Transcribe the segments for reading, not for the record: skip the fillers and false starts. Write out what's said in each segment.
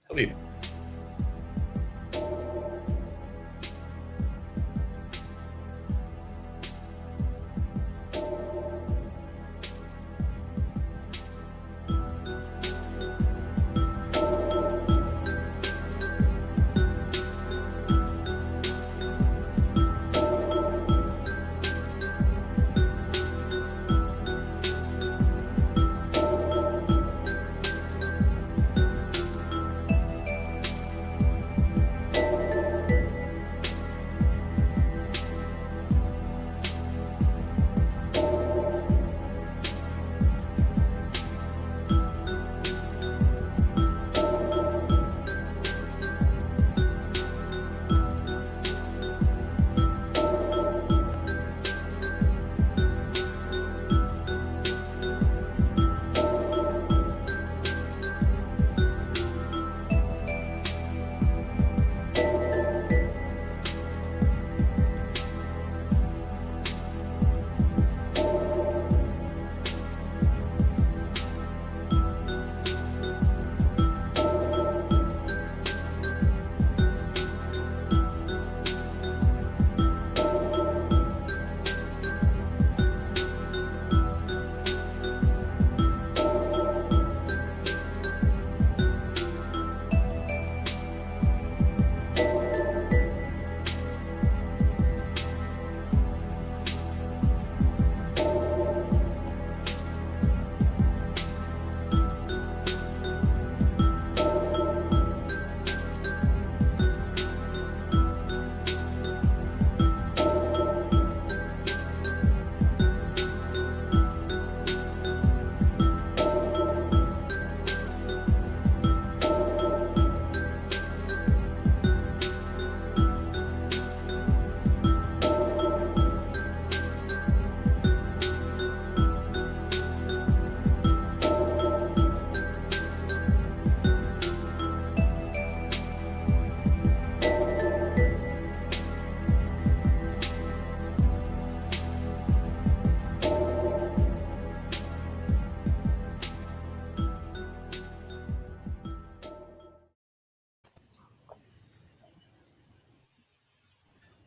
He'll be.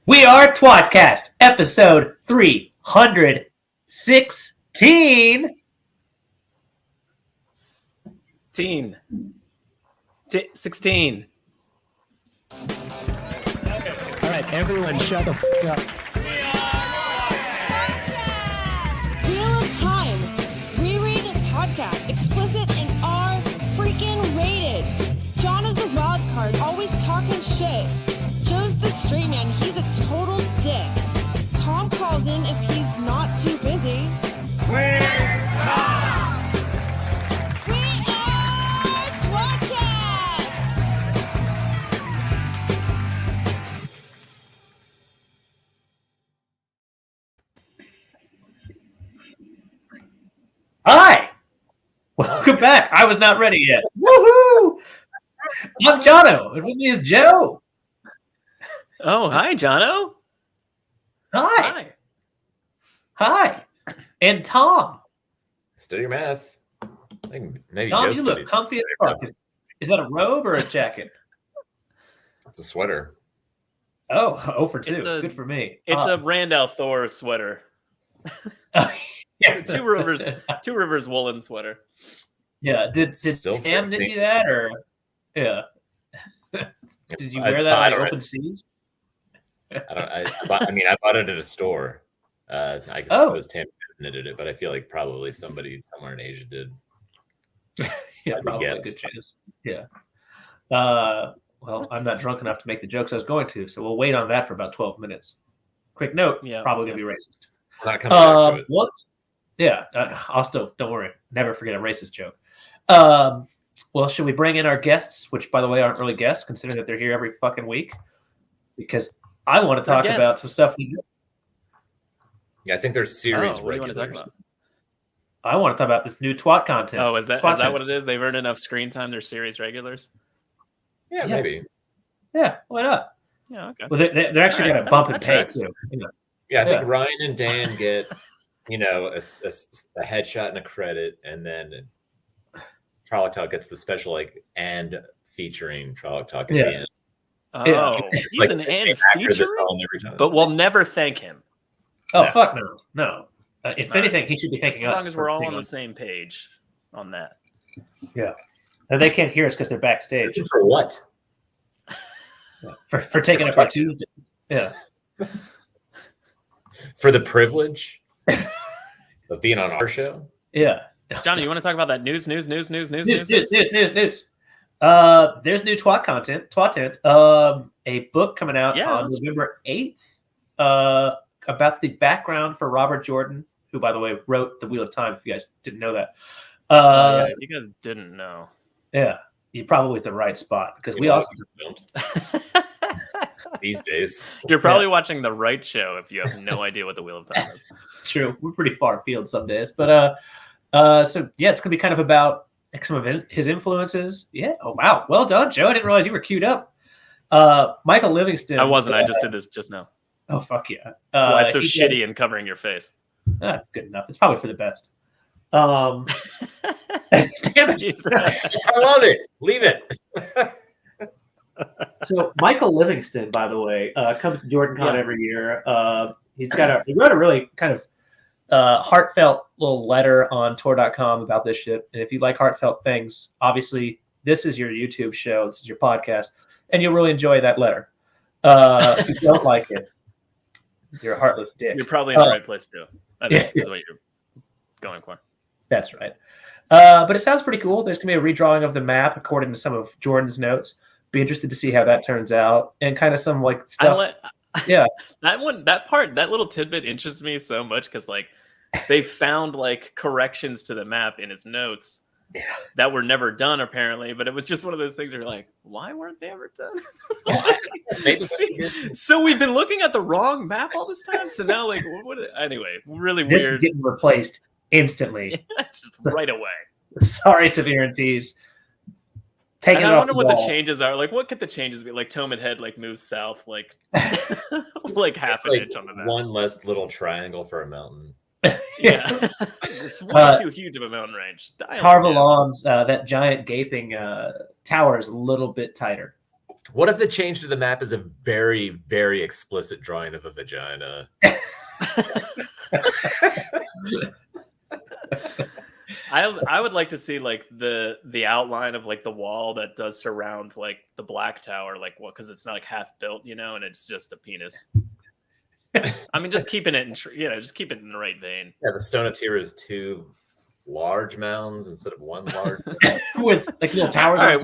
We are tWoTcast, episode 316. 16. All right, everyone, shut the fuck up. Wheel of Time. Reread podcast. Explicit and R freaking rated. John is the wild card, always talking shit. Joe's the straight man. He's a total dick. Tom calls in if he's not too busy. We are tWoTcast! Hi! Welcome back. I was not ready yet. Woohoo! I'm Jono, and with me is Joe. Oh, hi, Jono. Hi. Hi. And Tom. Study your math. I think maybe Tom, Joe you studied. look comfy as fuck. Is that a robe or a jacket? It's a sweater. Oh, for 2. Good for me. It's a Randall Thor sweater. yeah. It's a two rivers woolen sweater. Yeah. Did Still Tam fancy. knit you that, or yeah? Did you wear that on the open seas? I bought it at a store. I suppose Tam knitted it, but I feel like probably somebody somewhere in Asia did. Yeah, probably a good chance. Yeah. Well, I'm not drunk enough to make the jokes I was going to, so we'll wait on that for about 12 minutes. Quick note, probably going to be racist. We're not coming back to it. What? Yeah, I'll still, don't worry, never forget a racist joke. Well, should we bring in our guests, which, by the way, aren't really guests, considering that they're here every fucking week? Because I want to talk about some stuff we do. Yeah, I think there's series what do you want to talk regulars. about? I want to talk about this new twat content. Oh, is that what it is? They've earned enough screen time, they're series regulars? Yeah, maybe. Yeah, why not? Yeah, okay. Well, they're actually going to bump in pay, too. Yeah, I think Ryan and Dan get, a headshot and a credit, and then Trolloc Talk gets the special and featuring Trolloc Talk at Yeah. the end. Oh, he's an and featuring, but we'll never thank him. Oh, No. fuck no. If No. anything, he should be thanking As us. long as we're all on the same page on that. And they can't hear us because they're backstage. For what? For taking up our Tuesday. Yeah. For the privilege of being on our show? Yeah. Johnny, you want to talk about that news? News. There's new tWoT content. A book coming out on November 8th about the background for Robert Jordan, who, by the way, wrote The Wheel of Time, if you guys didn't know that. You guys didn't know. Yeah, you're probably at the right spot because we also these days. You're probably watching the right show if you have no idea what The Wheel of Time is. True. We're pretty far afield some days. But it's going to be kind of about some of his influences. Yeah. Oh, wow. Well done, Joe. I didn't realize you were queued up. Michael Livingston. I wasn't. I just did this just now. Oh, fuck yeah. Why it's so shitty and covering your face. That's good enough. It's probably for the best. Damn it. I love it. Leave it. So Michael Livingston, by the way, comes to JordanCon every year. He wrote a really kind of heartfelt little letter on tWoT.com about this shit. And if you like heartfelt things, obviously this is your YouTube show, this is your podcast, and you'll really enjoy that letter. If you don't like it, you're a heartless dick. You're probably in the right place too. I think is what you're going for. That's right. But it sounds pretty cool. There's going to be a redrawing of the map according to some of Jordan's notes. Be interested to see how that turns out, and kind of some stuff. That little tidbit interests me so much because they found corrections to the map in his notes that were never done apparently, but it was just one of those things where you're like, why weren't they ever done? So we've been looking at the wrong map all this time. So now anyway, really this weird. Is getting replaced instantly. Just right away. Sorry to VRNTs. And I wonder what the changes are. What could the changes be? Tomid Head moves south half an inch on the map. One less little triangle for a mountain. Yeah. It's way too huge of a mountain range. Tarvalon's that giant gaping tower is a little bit tighter. What if the change to the map is a very, very explicit drawing of a vagina? I would like to see the outline of the wall that does surround the black tower, because it's not half built, and it's just a penis. I mean, just keeping it just keep it in the right vein. Yeah, the Stone of Tyr is two large mounds instead of one large with little towers. All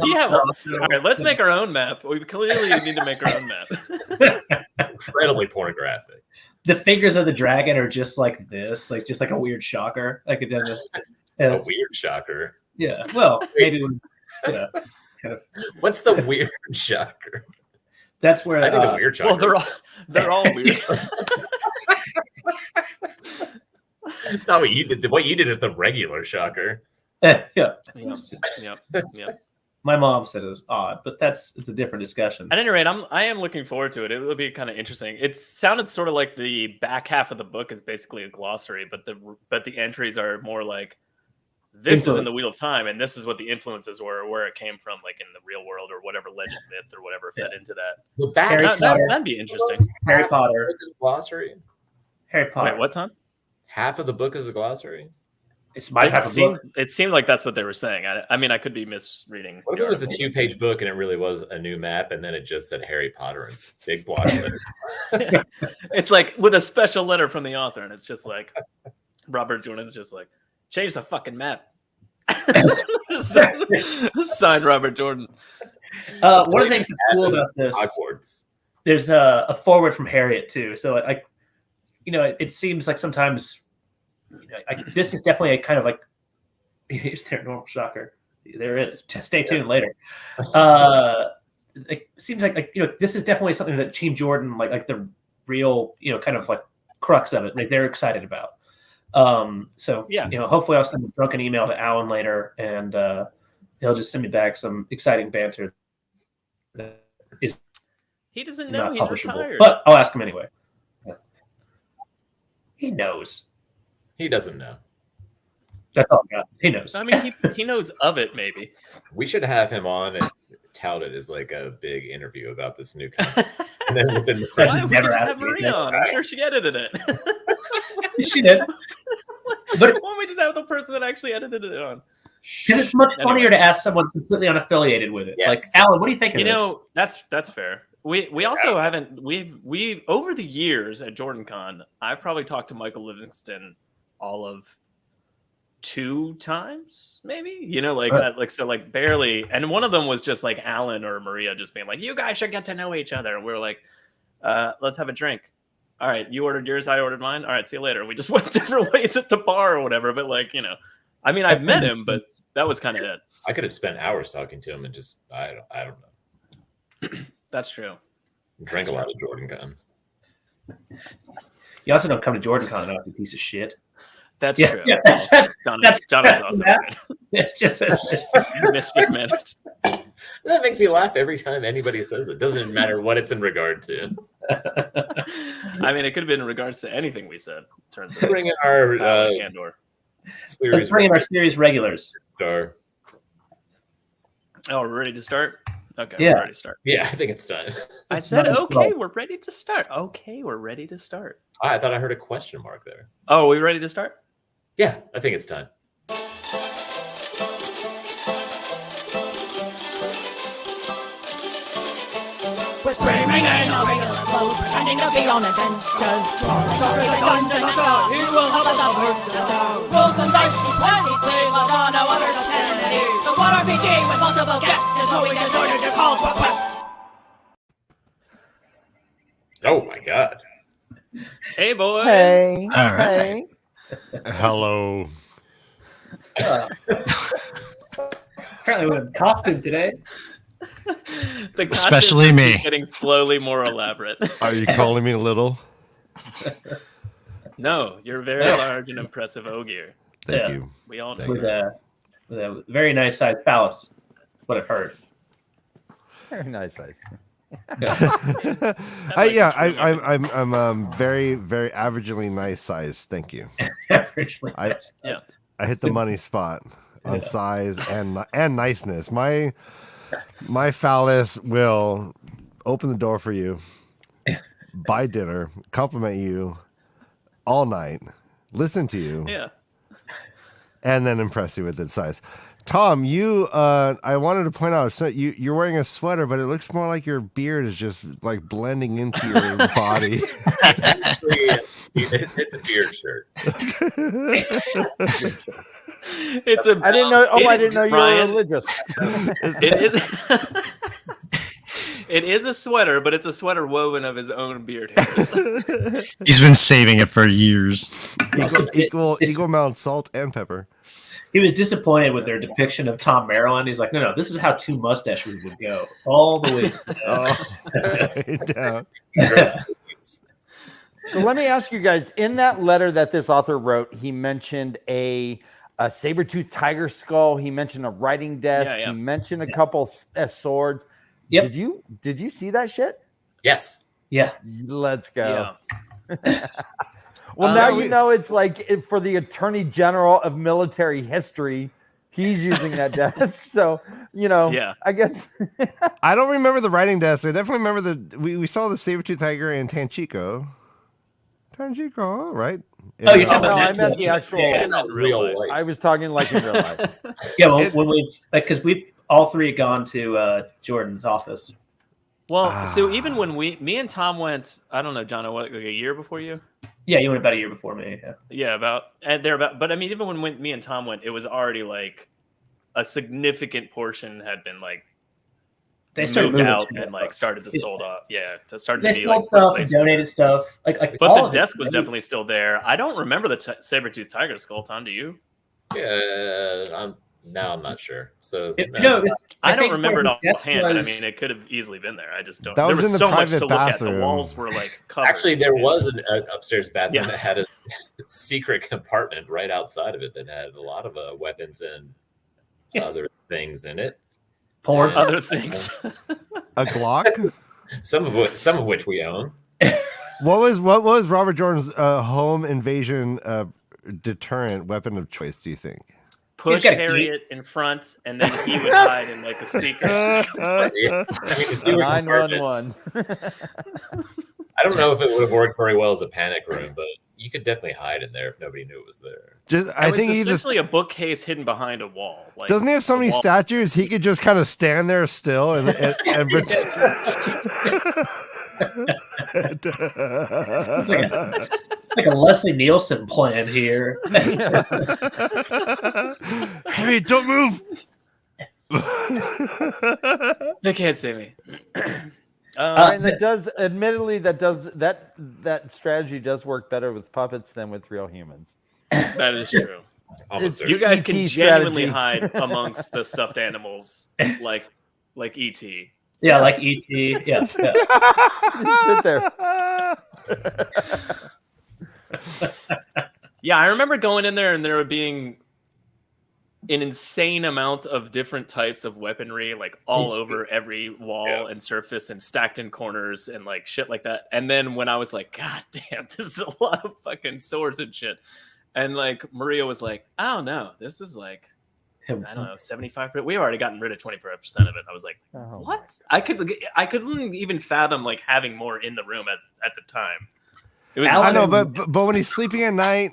right, let's make our own map. We clearly need to make our own map. Incredibly pornographic. The figures of the dragon are just like this, just like a weird shocker. It doesn't. A weird shocker. Yeah. Well, maybe kind of. What's the weird shocker? That's where I think the weird shocker. Well, they're all weird. Not what you did. What you did is the regular shocker. Yeah. Yep. My mom said it was odd, but it's a different discussion. At any rate, I am looking forward to it. It will be kind of interesting. It sounded sort of like the back half of the book is basically a glossary, but the entries are more this is in the Wheel of Time, and this is what the influences were, or where it came from, in the real world, or whatever legend, myth, or whatever fed into that. The back that'd be interesting. Harry Potter is a glossary. Harry Potter. Wait, what, Tom? Half of the book is a glossary. It's my half of the book. It seemed like that's what they were saying. I mean, I could be misreading. What if it was a 2-page book and it really was a new map, and then it just said Harry Potter in big block letters? It's with a special letter from the author, and it's just Robert Jordan's just change the fucking map. Signed Robert Jordan. One of the things that's cool about this, Hogwarts. There's a forward from Harriet too. So it seems like sometimes this is definitely a kind of is there a normal shocker? There is. Stay tuned later. It seems like this is definitely something that Team Jordan the real kind of crux of it. They're excited about. Hopefully I'll send a drunken email to Alan later, and he'll just send me back some exciting banter. He doesn't know he's retired, but I'll ask him anyway. He knows. He doesn't know. That's all I got. He knows. I mean, he knows of it, maybe. We should have him on and tout it as like a big interview about this new content. And then within the first Why don't we never just asked have me Maria that. on? I'm sure she edited it. She did. But Why don't we just have the person that actually edited it on? because it's much funnier Anyway. to ask someone completely unaffiliated with it. Yes. Like, Alan, what do you think of You this? know, that's fair. We also haven't we over the years at JordanCon, I've probably talked to Michael Livingston all of 2 times, maybe. You know, like like barely. And one of them was just like Alan or Maria just being like, "You guys should get to know each other." And we were like, "Let's have a drink." All right, you ordered yours, I ordered mine. All right, see you later. We just went different ways at the bar or whatever. But like, you know, I mean, I've met him, but that was kind of it. I could have spent hours talking to him and just I don't know. That's true. Drank a lot of Jordan Gun. You also don't come to JordanCon enough, you piece of shit. That's Yeah, true. yeah, that's- Jono's also It's just good. Mischief managed. That makes me laugh every time anybody says it. Doesn't matter what it's in regard to. I mean, it could have been in regards to anything we said. Turns out. Bring in our Andor. let's series bring in our series regulars. star. Oh, we're ready to start? Okay, Yeah. we're ready to start. Yeah, I think it's time. I said, not okay, well. we're ready to start. Okay, we're ready to start. I thought I heard a question mark there. Oh, are we ready to start? Yeah, I think it's time. We're screaming in our regular clothes, pretending to be on adventures. Sorry, the Dungeon Master, he will help us out. Rolls and dice, D20s, please, but on no other vicinity. The one RPG with multiple guests is who we get ordered to call for quests. Oh my god. Hey, boys. Hey. All right. Hey. Hello. Apparently we're in costume today. The Especially costumes me. keep getting slowly more elaborate. Are you calling me little? No, you're very large and impressive, Ogier. Thank Yeah. you. We all know. Thank With a very nice sized phallus. What I've heard. Very nice. I'm very, very averagely nice size. Thank you. Averagely. I hit the money spot on size and niceness. My phallus will open the door for you, buy dinner, compliment you all night, listen to you, Yeah. and then impress you with its size. Tom, I wanted to point out, so you're wearing a sweater, but it looks more like your beard is just like blending into your body. It's actually it's a beard shirt. It's a. I didn't know. Oh, it- I didn't know you were Ryan, religious. It is. It is a sweater, but it's a sweater woven of his own beard hairs. He's been saving it for years. equal amount of salt and pepper. He was disappointed with their depiction of Tom Maryland. He's like, no, this is how 2 mustaches would go. All the way. Down. So let me ask you guys, in that letter that this author wrote, he mentioned a saber-toothed tiger skull. He mentioned a writing desk. Yeah. He mentioned a couple swords. Yep. Did you see that shit? Yes. Yeah. Let's go. Yeah. Well, now you know it's like for the Attorney General of military history, he's using that desk. So, Yeah. I guess. I don't remember the writing desk. I definitely remember we saw the saber-tooth tiger in Tanchico. Tanchico, right? Oh, you're talking No, about I meant the actual. Yeah. Not real life. I was talking like in real life. Yeah, well, when we've, because we've all 3 gone to Jordan's office. Well, so even when me and Tom went, I don't know, Jono, what, like a year before you? Yeah, you went about a year before me. Yeah. Yeah, but I mean, even when me and Tom went, it was already like a significant portion had been like They started moved moving out stuff. and like started to sold off. Yeah, to start to They be sold like stuff and replaced. donated stuff. Like But all the of it's desk was great. definitely still there. I don't remember the saber-tooth tiger skull. Tom, do you? Yeah, I'm not sure. So No, it was, I don't think remember it where his desk offhand, but I was- mean, it could have easily been there. I just don't. That There was was in the so much to private look at. bathroom. The walls were like covered. actually, there was an upstairs bathroom Yeah. that had a secret compartment right outside of it that had a lot of weapons and other things in it. porn. Yeah. other things. A Glock? Some of which we own. What was Robert Jordan's home invasion deterrent weapon of choice do you think? Push Harriet in front, and then he would hide in like a secret. I mean, the secret 911. I don't know if it would have worked very well as a panic room, but you could definitely hide in there if nobody knew it was there. I think it's essentially a bookcase hidden behind a wall. Like, doesn't he have so many statues? He could just kind of stand there still and pretend. Like a Leslie Nielsen plan here. Harry, don't move. They can't see me. And that strategy does work better with puppets than with real humans. That is true. You guys can genuinely hide amongst the stuffed animals, like E.T. Yeah, like E.T. Yeah. Sit there. Yeah, I remember going in there and there being an insane amount of different types of weaponry, like all over every wall and surface and stacked in corners and like shit like that. And then when I was like, God damn, this is a lot of fucking swords and shit. And like Maria was like, I don't know, this is like, I don't know, 75%. We already gotten rid of 25% of it. I was like, what? I couldn't even fathom like having more in the room at the time. It was I know, but when he's sleeping at night,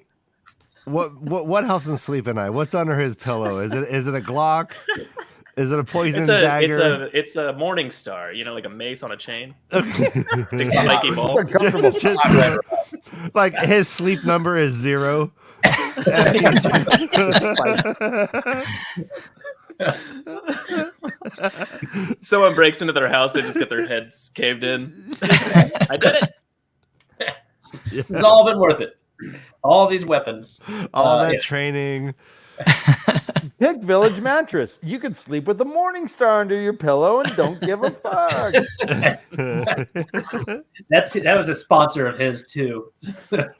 what helps him sleep at night? What's under his pillow? Is it a Glock? Is it a poison dagger? It's a Morning Star, like a mace on a chain. Big spiky ball. Like his sleep number is 0. Someone breaks into their house, they just get their heads caved in. I did it. It's all been worth it. All these weapons. All that training. Pick Village Mattress. You can sleep with the Morning Star under your pillow and don't give a fuck. That was a sponsor of his too.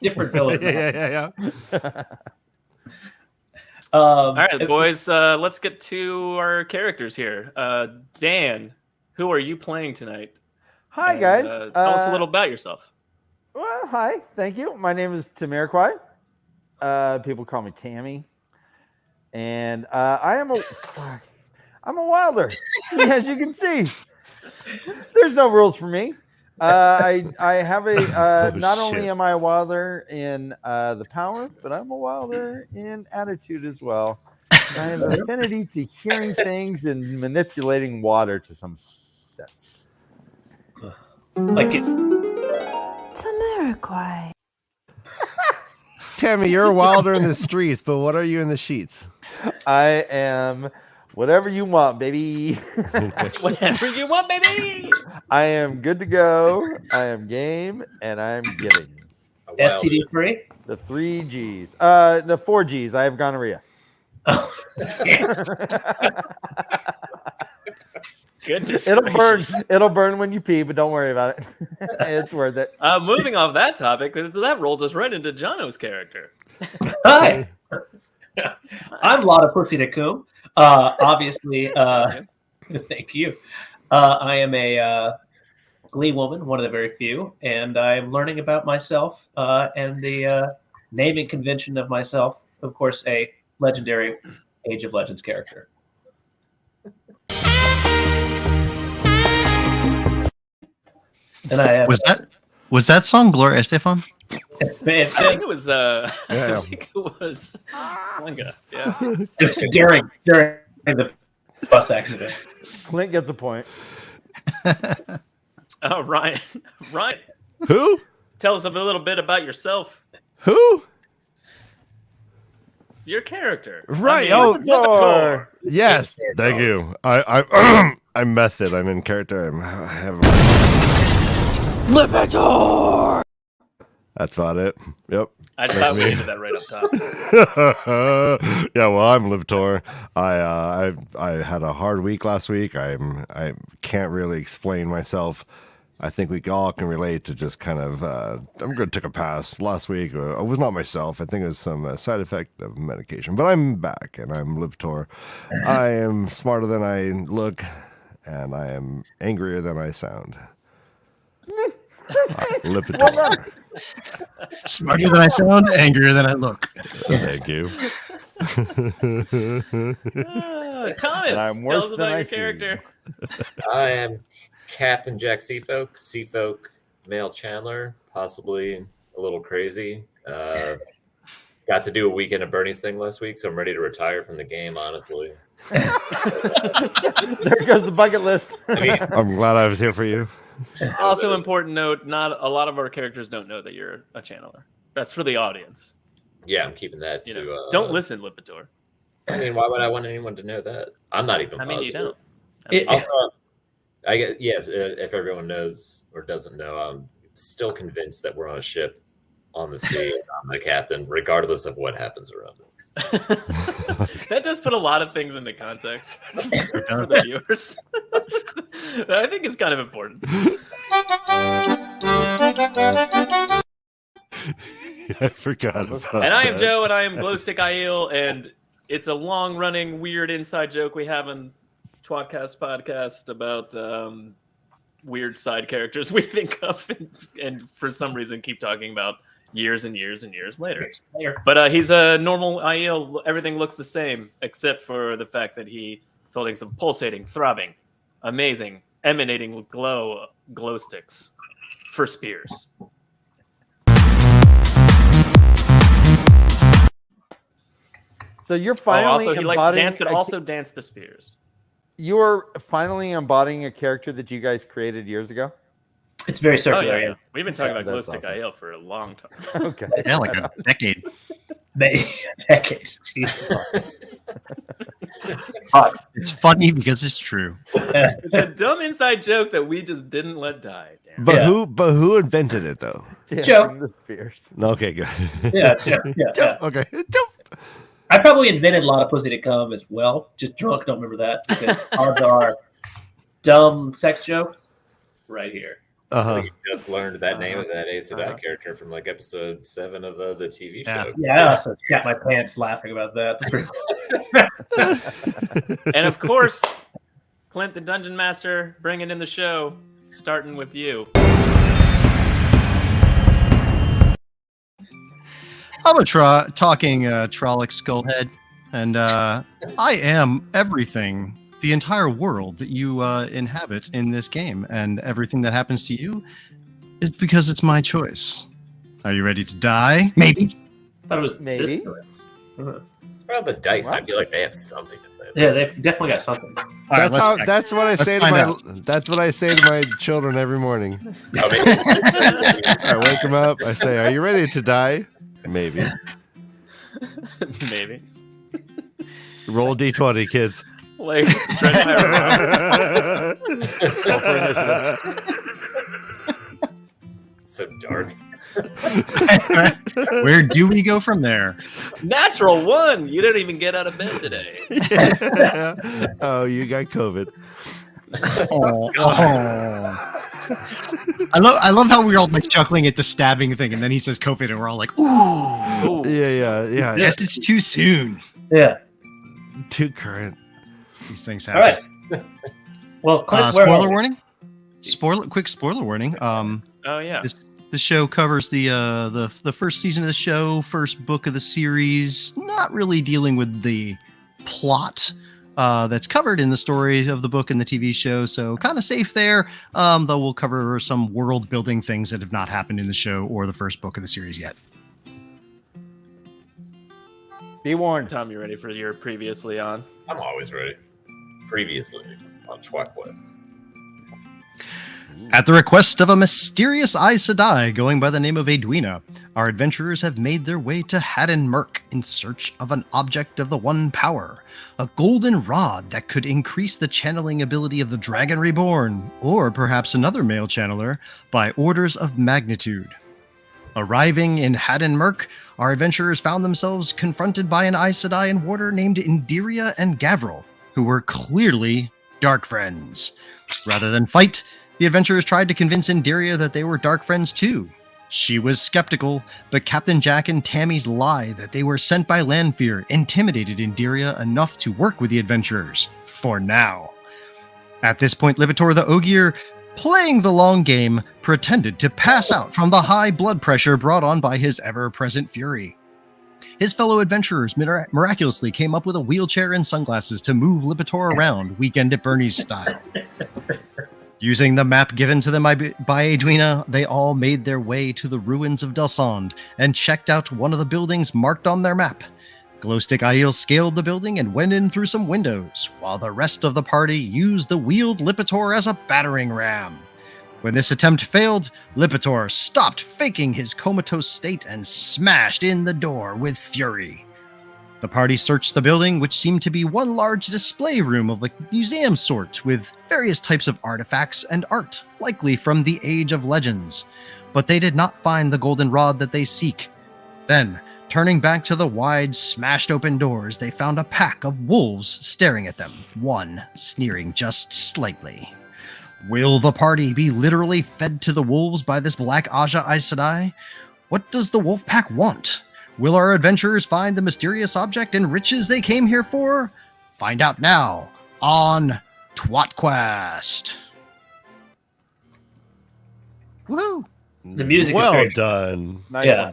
Different Village. Yeah. All right, boys. Let's get to our characters here. Dan, who are you playing tonight? Hi, guys. Tell us a little about yourself. Well, hi. Thank you. My name is Tamiroquai. People call me Tammy. And I'm a wilder, as you can see. There's no rules for me. I have a not only am I a wilder in the power, but I'm a wilder in attitude as well. I have an affinity to hearing things and manipulating water to some sense. Like it. Tamiroquai. Tammy, you're a wilder in the streets, but what are you in the sheets? I am whatever you want, baby. Whatever you want, baby. I am good to go. I am game, and I'm giving. STD free? The 3 G's. The 4 G's. I have gonorrhea. Oh, Goodness It'll burn. gracious. It'll burn when you pee, but don't worry about it. It's worth it. Moving off that topic, that rolls us right into Jono's character. Hi. I'm Lotta Pussy Nakum. Obviously, thank you. I am a Glee woman, one of the very few, and I'm learning about myself and the naming convention of myself. Of course, a legendary Age of Legends character. And I was that song Gloria Estefan? I think it was I think it was Manga. Yeah. It was during the bus accident. Clint gets a point. Oh, Ryan. Who? Tell us a little bit about yourself. Who? Your character. Right. Lipitor. Yes. Thank you. I'm method. I'm in character. I have Lipitor. That's about it. Yep. I just thought we did that right up top. Yeah, well, I'm Lipitor. I had a hard week last week. I can't really explain myself. I think we all can relate to just kind of. I'm going to take a pass. Last week, I was not myself. I think it was some side effect of medication. But I'm back, and I'm Lipitor. I am smarter than I look, and I am angrier than I sound. Lipitor. Well done. Smarter than I sound, angrier than I look. Thank you. Thomas, And I'm tell worse us than about I your seem. character. I am Captain Jack Seafolk, male Chandler, possibly a little crazy. Got to do a weekend of Bernie's thing last week, so I'm ready to retire from the game, honestly. There goes the bucket list. I mean, I'm glad I was here for you. Also, important note: not a lot of our characters don't know that you're a channeler. That's for the audience. yeah, I'm keeping that You to. know, don't listen, Lipitor. I mean, why would I want anyone to know that? I'm not even I mean, positive. you don't. Also, I get if everyone knows or doesn't know, I'm still convinced that we're on a ship on the sea. And I'm the captain, regardless of what happens around us. That does put a lot of things into context for the viewers. I think it's kind of important. I forgot about And I am that. Joe, and I am Glowstick Aiel, and it's a long-running weird inside joke we have in tWoTcast podcast about weird side characters we think of, and for some reason keep talking about years and years and years later. But he's a normal Aiel. Everything looks the same, except for the fact that he is holding some pulsating, throbbing, amazing, emanating glow sticks for spears. So you're finally also, he likes to embodying dance, but a- also dance the spears. you're finally embodying a character that you guys created years ago. It's very Oh, circular. yeah. We've been talking Yeah, about that's Glowstick awesome. Aiel for a long time. Okay. Yeah, like a decade. Maybe a decade. Jesus. It's funny because it's true. It's a dumb inside joke that we just didn't let die. Damn. But Yeah. who invented it though? Dancing the Spears. Okay, good. Yeah. Okay. I probably invented a lot of pussy to come as well. Just drunk, don't remember that because odds are dumb sex jokes right here. Uh-huh. You just learned that name of that Ace Sedai character from like episode 7 of the TV Yeah. show. Yeah, I also shat my pants laughing about that. And of course, Clint, the Dungeon Master, bringing in the show, starting with you. I'm a talking Trolloc Skullhead, and I am everything, the entire world that you inhabit in this game, and everything that happens to you is because it's my choice. Are you ready to die? Maybe. That was Maybe. What about the dice? I What? feel like they have something to say. Yeah, they've definitely got something. All right, let's check. That's what I Let's say to find my out. that's what I say to my children every morning. I mean, I wake them up. I say, "Are you ready to die?" Maybe. Maybe. Roll d20, kids. Like, Dread Pirate so dark. Where do we go from there? Natural 1! You didn't even get out of bed today. Oh, you got COVID. Oh. I love how we're all like chuckling at the stabbing thing, and then he says COVID, and we're all like, "Ooh, Yeah. yes, it's too soon." Yeah. Too current. These things All happen. right. Well, Clint, where are Spoiler we? warning. Quick spoiler warning. Oh, yeah. The show covers the first season of the show, first book of the series, not really dealing with the plot that's covered in the story of the book and the TV show, so kind of safe there. Though we'll cover some world building things that have not happened in the show or the first book of the series yet. Be warned. Tom, you ready for your previously on? I'm always ready. Previously on tWoTcast. At the request of a mysterious Aes Sedai going by the name of Edwina, our adventurers have made their way to Haddon Murk in search of an object of the One Power, a golden rod that could increase the channeling ability of the Dragon Reborn, or perhaps another male channeler, by orders of magnitude. Arriving in Haddon Murk, our adventurers found themselves confronted by an Aes Sedai warder named Indiria and Gavril, who were clearly dark friends. Rather than fight, the adventurers tried to convince Indiria that they were dark friends too. She was skeptical, but Captain Jack and Tammy's lie that they were sent by Lanfear intimidated Indiria enough to work with the adventurers, for now. At this point, Lipitor the Ogier playing the long game, pretended to pass out from the high blood pressure brought on by his ever-present fury. His fellow adventurers miraculously came up with a wheelchair and sunglasses to move Lipitor around, Weekend at Bernie's style. Using the map given to them by Edwina, they all made their way to the ruins of Delsond and checked out one of the buildings marked on their map. Glowstick Aiel scaled the building and went in through some windows, while the rest of the party used the wheeled Lipitor as a battering ram. When this attempt failed, Lipitor stopped faking his comatose state and smashed in the door with fury. The party searched the building, which seemed to be one large display room of a museum sort, with various types of artifacts and art, likely from the Age of Legends. But they did not find the golden rod that they seek. Then, turning back to the wide, smashed open doors, they found a pack of wolves staring at them, one sneering just slightly. Will the party be literally fed to the wolves by this Black Aja Aes Sedai? What does the wolf pack want? Will our adventurers find the mysterious object and riches they came here for? Find out now on tWoTcast. Woohoo! The music is Well very- done. Nice Yeah.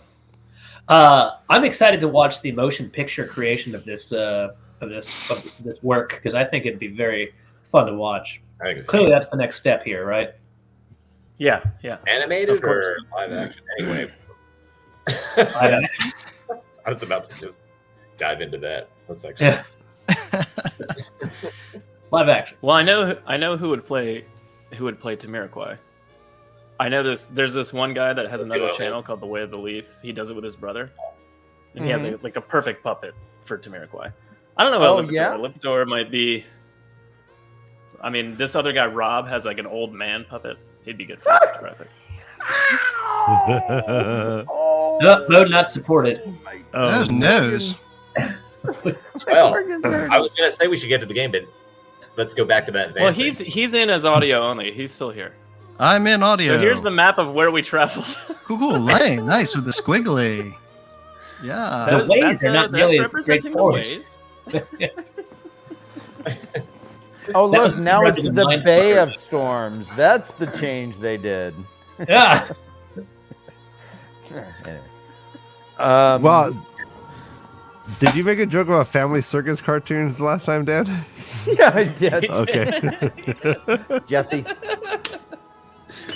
one. I'm excited to watch the motion picture creation of this work because I think it'd be very fun to watch. I think it's Clearly, that's the next step here, right? Yeah. animated Of course. or live action. Anyway, I- I was about to just dive into that. Let's actually. Yeah. Live action. Well, I know who would play Tamiroquai. I know there's this one guy that has another channel called The Way of the Leaf. He does it with his brother. And he has a perfect puppet for Tamiroquai. I don't know about Lipitor. yeah? Lipitor might be I mean, this other guy Rob has like an old man puppet. He'd be good for Lipitor, I think. No, mode not supported. Those nose. Well, I was gonna say we should get to the game, but let's go back to that. Well, he's in as audio only. He's still here. I'm in audio. So here's the map of where we traveled. Cool. Hey, nice with the squiggly. Yeah. The ways are not nearly as representing the straightforward. ways. Oh, That look, was now it's President the Mindfucker. Bay of Storms. That's the change they did. Yeah. Anyway. Well, did you make a joke about family circus cartoons last time, Dan? Yeah, I did. Okay. Jeffy.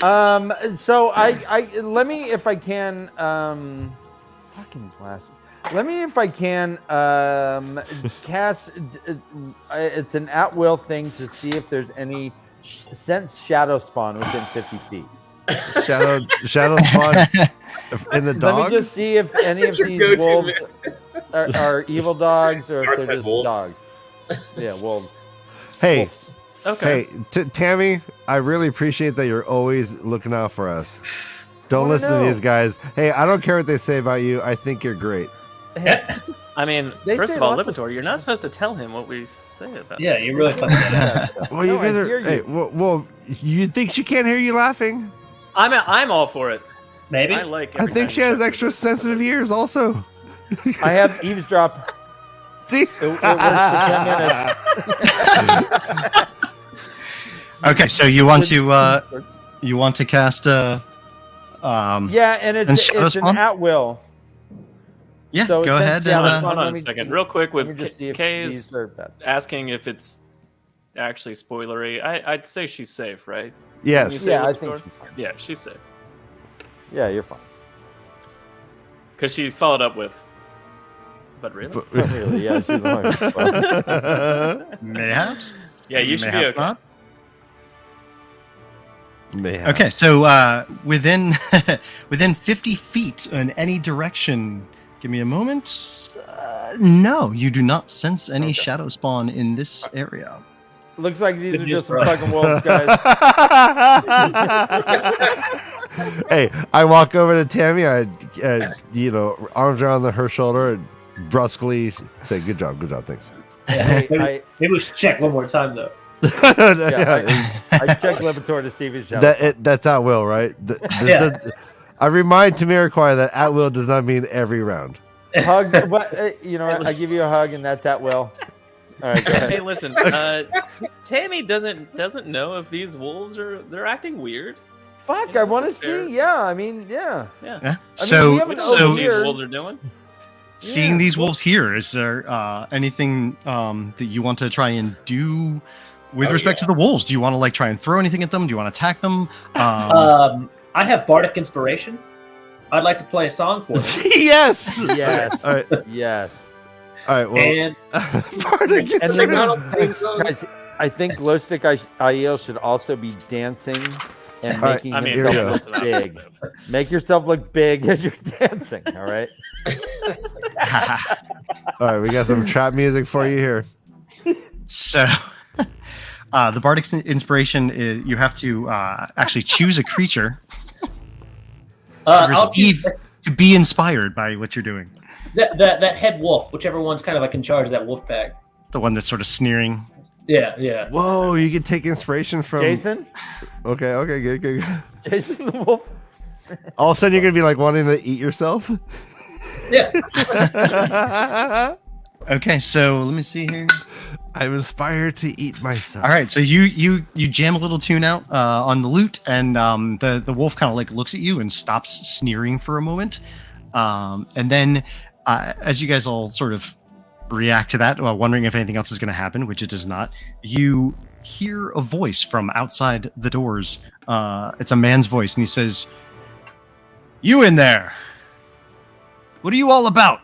So I let me, if I can, fucking glasses. Let me, if I can, cast. It's an at-will thing to see if there's any sense shadow spawn within 50 feet. Shadow spawn in the dog. Let me just see if any of That's your these go-to, wolves are evil dogs or if Dark they're just wolves. dogs. Yeah, wolves. Hey, Wolves. Okay. hey, Tammy, I really appreciate that you're always looking out for us. Don't Wanna listen know. to these guys. Hey, I don't care what they say about you. I think you're great. I mean, They first say of all, lots of Lipitor, you're not supposed to tell him what we say about Yeah, you really fucking did that. Well, you No, I guys hear are. you. Hey, well, you think she can't hear you laughing? I'm all for it. Maybe. I like I every think time she you has touch extra it. sensitive ears, also. I have eavesdrop. See? It works for 10 minutes. Okay, so you want to cast Yeah, and And it's shadow an spawn? at-will. yeah, So go since ahead shadow and spawn- Hold on let a me- second, real quick. Let me With just see if Kay these is are bad. asking if it's actually spoilery. I'd say she's safe, right? Yes. You Yeah, I say think Lipitor? she's fine. Yeah, she's safe. Yeah, you're fine. Because she followed up with, but really? Really, yeah, she's the one. mayhaps. Yeah, you should be Mayhap okay. not. Mayhap. Okay, so within 50 feet in any direction. Give me a moment. No, you do not sense any shadow spawn in this area. Looks like these Good are news just some for us. fucking wolves, guys. Hey, I walk over to Tammy. I, arms around her shoulder, and brusquely say, "Good job, thanks." Hey, Maybe we should check one more time though. I checked Lipitor to see if he's shadow. That's at will, right? Yeah. I remind Tamiroquai that at will does not mean every round. Hug, but I give you a hug, and that's at will. All right, go ahead. Hey, listen. Tammy doesn't know if these wolves they're acting weird. Fuck, Yeah, I want to that's fair. see. Yeah, I mean, yeah. Yeah. Yeah. I mean, we We haven't don't know what over these here. wolves are doing. Seeing Yeah, these well- wolves here, is there anything that you want to try and do with Oh, respect to the wolves? Do you want to like try and throw anything at them? Do you want to attack them? I have bardic inspiration. I'd like to play a song for them. Yes. Yes. All right. Yes. All right. Well, And Bardic And is then, gonna- guys, I think Glowstick Aiel should also be dancing and All right, making I mean, here we himself go. look big. Make yourself look big as you're dancing. All right. all right. We got some trap music for you here. So, the bardic inspiration is you have to actually choose a creature to I'll receive choose to be inspired by what you're doing. that head wolf, whichever one's kind of like in charge of that wolf pack. The one that's sort of sneering. Yeah. Whoa! You can take inspiration from Jason? Okay. Okay. Good. Good. Jason the Wolf? All of a sudden, you're gonna be like wanting to eat yourself. Yeah. Okay, so let me see here. I'm inspired to eat myself. All right, so you jam a little tune out on the lute, and the wolf kind of like looks at you and stops sneering for a moment, and then as you guys all sort of react to that, wondering if anything else is going to happen, which it does not, you hear a voice from outside the doors. It's a man's voice, and he says, "You in there? What are you all about?"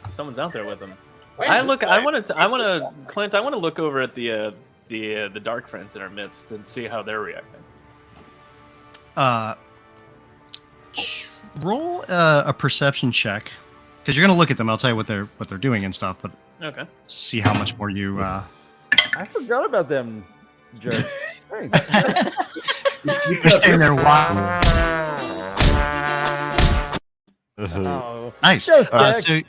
Someone's out there with them. Why is I this look. guy- I want to, Clint. I want to look over at the dark friends in our midst and see how they're reacting. Roll a perception check, because you're going to look at them. I'll tell you what they're doing and stuff, but Okay. see how much more you. I forgot about them, jerks. Thanks. You're standing there wild. Oh. Nice. Just So,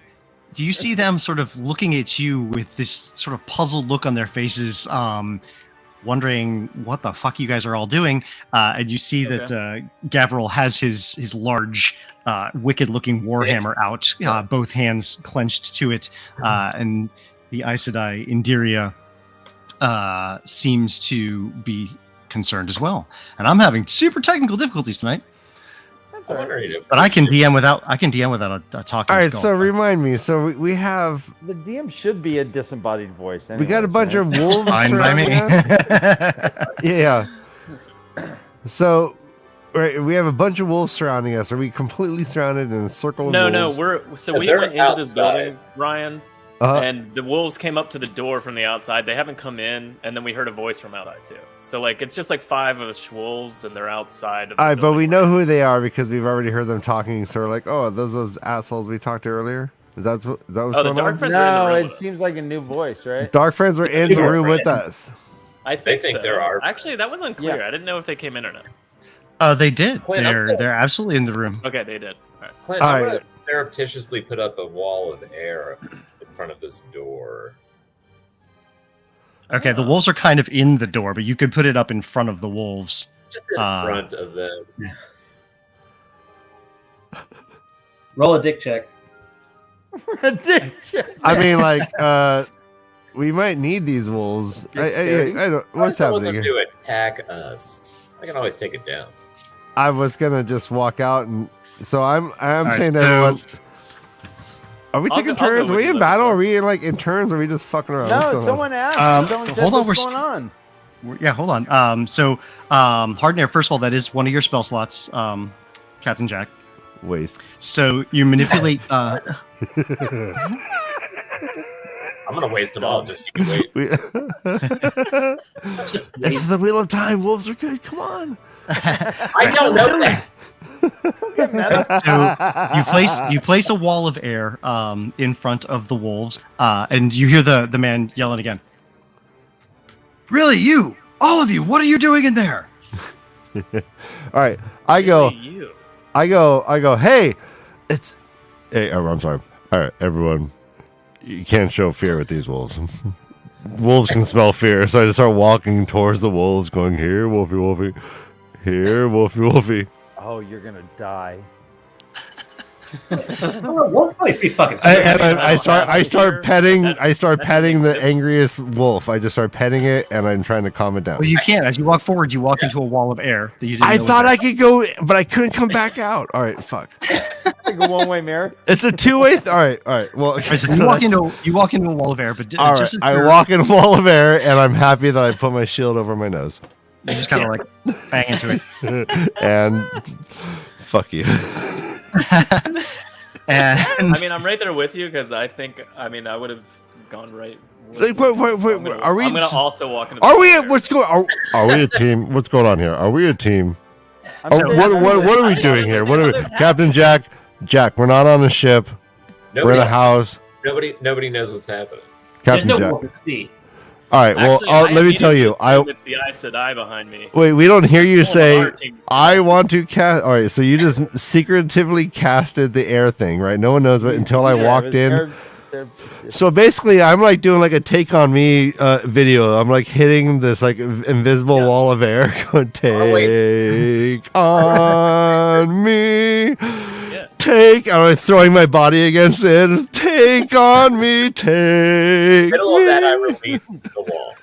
do you see them sort of looking at you with this sort of puzzled look on their faces, wondering what the fuck you guys are all doing? And you see that Gavril has his large, wicked-looking warhammer out, both hands clenched to it, and the Aes Sedai Indiria seems to be concerned as well. And I'm having super technical difficulties tonight. I'm wondering if But I can DM without a talking. All right. skull. So remind me. So we have The DM should be a disembodied voice. we got a bunch of wolves Fine by me. surrounding us. Yeah. So, right, we have a bunch of wolves surrounding us. Are we completely surrounded in a circle of No, wolves? we They're went into this outside. building, Ryan, and the wolves came up to the door from the outside. They haven't come in, and then we heard a voice from outside too. So like it's just like 5 of us wolves, and they're outside. Of the All right, but building. we know who they are because we've already heard them talking. So we're like, oh, those assholes we talked to earlier. Is that what's the going dark on? friends are in the No, room it with us. seems like a new voice, right? Dark friends are in the Dark room with friends. us. I think think so. there are- Actually, that was unclear. Yeah. I didn't know if they came in or not. They did. Clint, I'm good. They're absolutely in the room. Okay, they did. All right. Clint, All I'm right. gonna surreptitiously put up a wall of air in front of this door. Okay, the wolves are kind of in the door, but you could put it up in front of the wolves. Just in front of them. Roll a dick check. I mean, like, we might need these wolves. I don't. What's someone happening to here? attack us? I can always take it down. I was gonna just walk out, and so I'm right, saying to so- everyone. Are we I'll taking go- I'll go turns? Are with we you, in let me battle? see. Are we like in turns? Or are we just fucking around? What's No, going someone asked. Someone said, hold on, what's we're going on? Yeah, hold on. So, Hardenair, first of all, that is one of your spell slots, Captain Jack. on? Waste. So you manipulate. I'm gonna waste them all. Just you can wait. This is the wheel of time. Wolves are good. Come on. I don't know that. So you place a wall of air in front of the wolves, and you hear the man yelling again. Really, you, all of you, what are you doing in there? All right. I go. You. Hey, it's. Hey, oh, I'm sorry. All right, everyone. You can't show fear with these wolves. Wolves can smell fear, so I just start walking towards the wolves, going here, Wolfie, Wolfie, here, Wolfie, Wolfie. Oh, you're gonna die. Wolf's probably pretty fucking And scary. I start petting the exists. angriest wolf. I just start petting it, and I'm trying to calm it down. Well, you can't. As you walk forward, you walk into a wall of air that you didn't I know was thought there. I could go, but I couldn't come back out. All right, fuck. Like a one-way mirror. It's a two-way. All right. Well, okay, Right, so so you walk into a wall of air, but all right. just as I you're- walk in a wall of air, and I'm happy that I put my shield over my nose. you just kind of like bang into it. And fuck you. And I mean, I'm right there with you because I would have gone right. Like, wait, are we? I'm gonna also walk into. Are we? What's going? Are we a team? What's going on here? Are we a team? What are we doing here? What are we, Captain Jack? Jack, we're not on a ship. We're in a house. Nobody knows what's happening. There's Captain no Jack. wolf at sea. All right. Well, Actually, let me tell you. It's the Aes Sedai behind me. Wait. We don't hear you It's one of say. our team. I want to cast. All right. So you just secretively casted the air thing, right? No one knows what until I walked in. So basically, I'm like doing like a take on me video. I'm like hitting this like invisible wall of air. Going, take on me. Yeah. Take. I'm like throwing my body against it. Take on me. Take. Middle of that, I me. release the wall.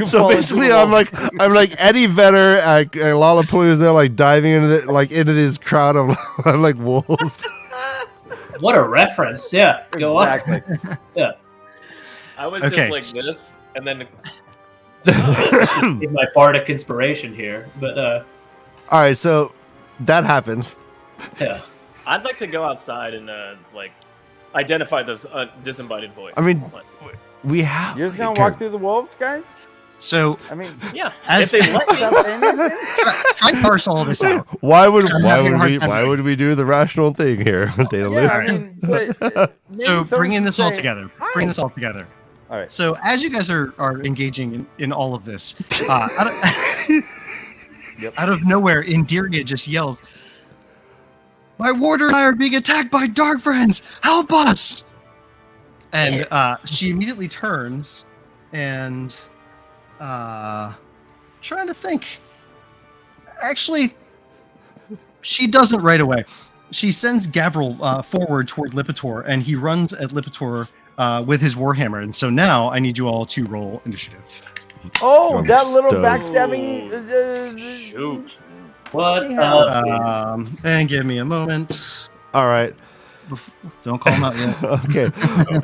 So basically, I'm like Eddie Vedder at Lollapalooza, like diving into this crowd of I'm like wolves. What a reference. Yeah. Go on. Exactly. Yeah. I was Okay. just like this, and then Give my bardic inspiration here. But All right, so that happens. yeah. I'd like to go outside and like identify those disembodied voice. I mean, Like, we have. You're just gonna walk through the wolves, guys? so I mean, yeah, As- if they let me. stop saying anything? try and parse all this out. Why would having a hard time why would we do the rational thing here? They don't Yeah, live. I mean, maybe So someone bringing should this all say, together. "Hi." Bring this all together. All right. So as you guys are engaging in all of this, out of nowhere, Indiria just yells, "My warder and I are being attacked by dark friends! Help us!" And she immediately turns and trying to think. Actually, she doesn't right away. She sends Gavril forward toward Lipitor, and he runs at Lipitor with his warhammer. And so now I need you all to roll initiative. Oh, I'm that little stoked. backstabbing. Shoot. What? And give me a moment. All right. Don't call him out yet. Okay.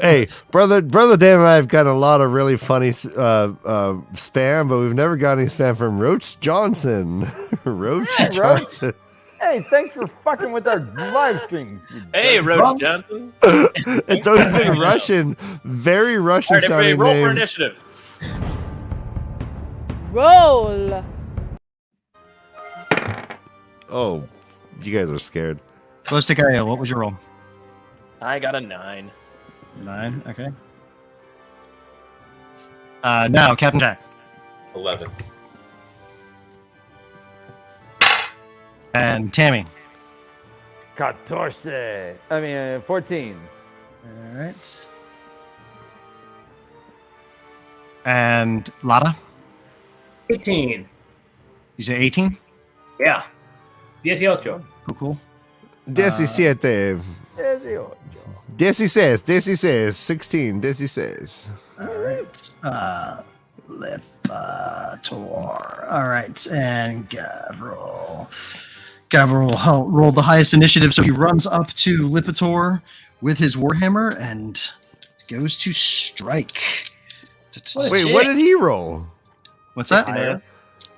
Hey, brother Dan and I have gotten a lot of really funny spam, but we've never got any spam from Roach Johnson. Roach Yeah, Roach. Johnson. Hey, thanks for fucking with our live stream. you Hey, jerk. Roach Johnson. It's always been Russian, very All Russian right, everybody, sounding roll for names. initiative. Roll. Oh, you guys are scared. Ballistic IO, what was your roll? I got a 9. 9. Okay. Now, Captain Jack. 11. And Tammy. 14. I mean, 14. All right. And Lada. 18. You say 18? Yeah. 18. Cool. 17. 18. 16. 16. All right. Lipitor. All right. And Gavril. Gavril rolled the highest initiative, so he runs up to Lipitor with his warhammer and goes to strike. Wait, what did he roll? What's that? Higher.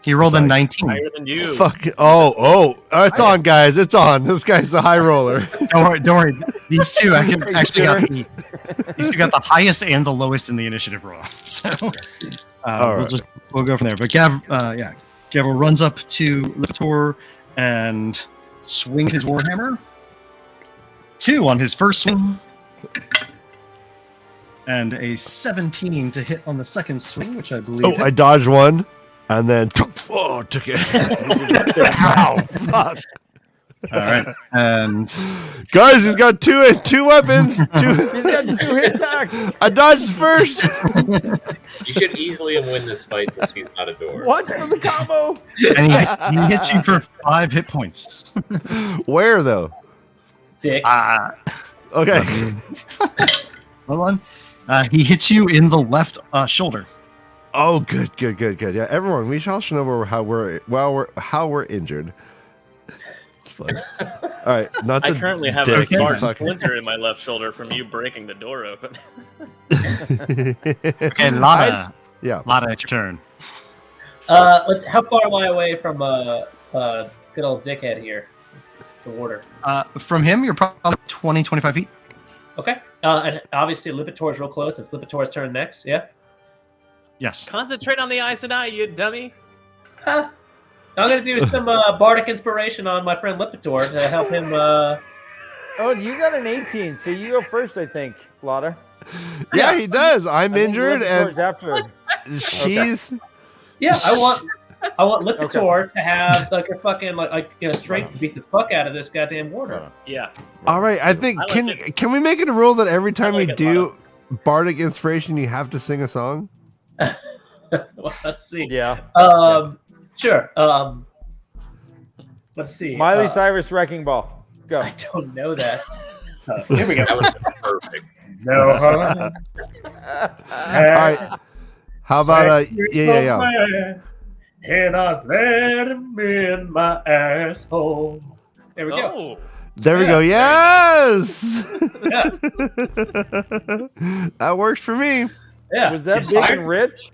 He rolled a 19. Higher than you. Fuck. Oh, it's on, guys. It's on. This guy's a high roller. Don't worry. These two actually got the highest and the lowest in the initiative roll. So All right. we'll go from there. But Gavril runs up to Lipitor and swings his warhammer. 2 on his first swing. And a 17 to hit on the second swing, which I believe. Oh, I dodged one, and then took it. Ow, fuck. All right, and Guys, he's got two weapons. He's got 2 hit attacks. I dodged first. You should easily win this fight since he's not a door. What for the combo? and he hits you for 5 hit points. Where though? Dick. Okay. Hold on. He hits you in the left shoulder. Oh, good. Yeah, everyone, we shall know how we're injured. It's fun. All right, not I the currently have a dick, you scar fucking- splinter in my left shoulder from you breaking the door open. Okay, Lana. Yeah. Lana, it's your turn. How far am I away from good old dickhead here? The warder. From him, you're probably 20, 25 feet. Okay. And obviously Lipitor's real close. It's Lipitor's turn next. Yeah. Yes. Concentrate on the Aes Sedai, you dummy. I'm gonna do some bardic inspiration on my friend Lipitor to help him. Oh, you got an 18, so you go first, I think, Lotta. Yeah, he does. I'm I think injured, Lipitor's and after. she's. Yeah, I want Lipitor to have like a fucking strength to beat the fuck out of this goddamn warder. Yeah. All right, I think I like can we make it a rule that every time like we it, do bardic inspiration, you have to sing a song? Well, let's see. Yeah. Sure. Let's see. Miley Cyrus Wrecking Ball. Go. I don't know that. Here we go. That would have been perfect. No. All right. How about yeah. And I let him in my asshole. There we go. Oh. There we go. Yes. Yeah. That works for me. Yeah. Was that big and rich?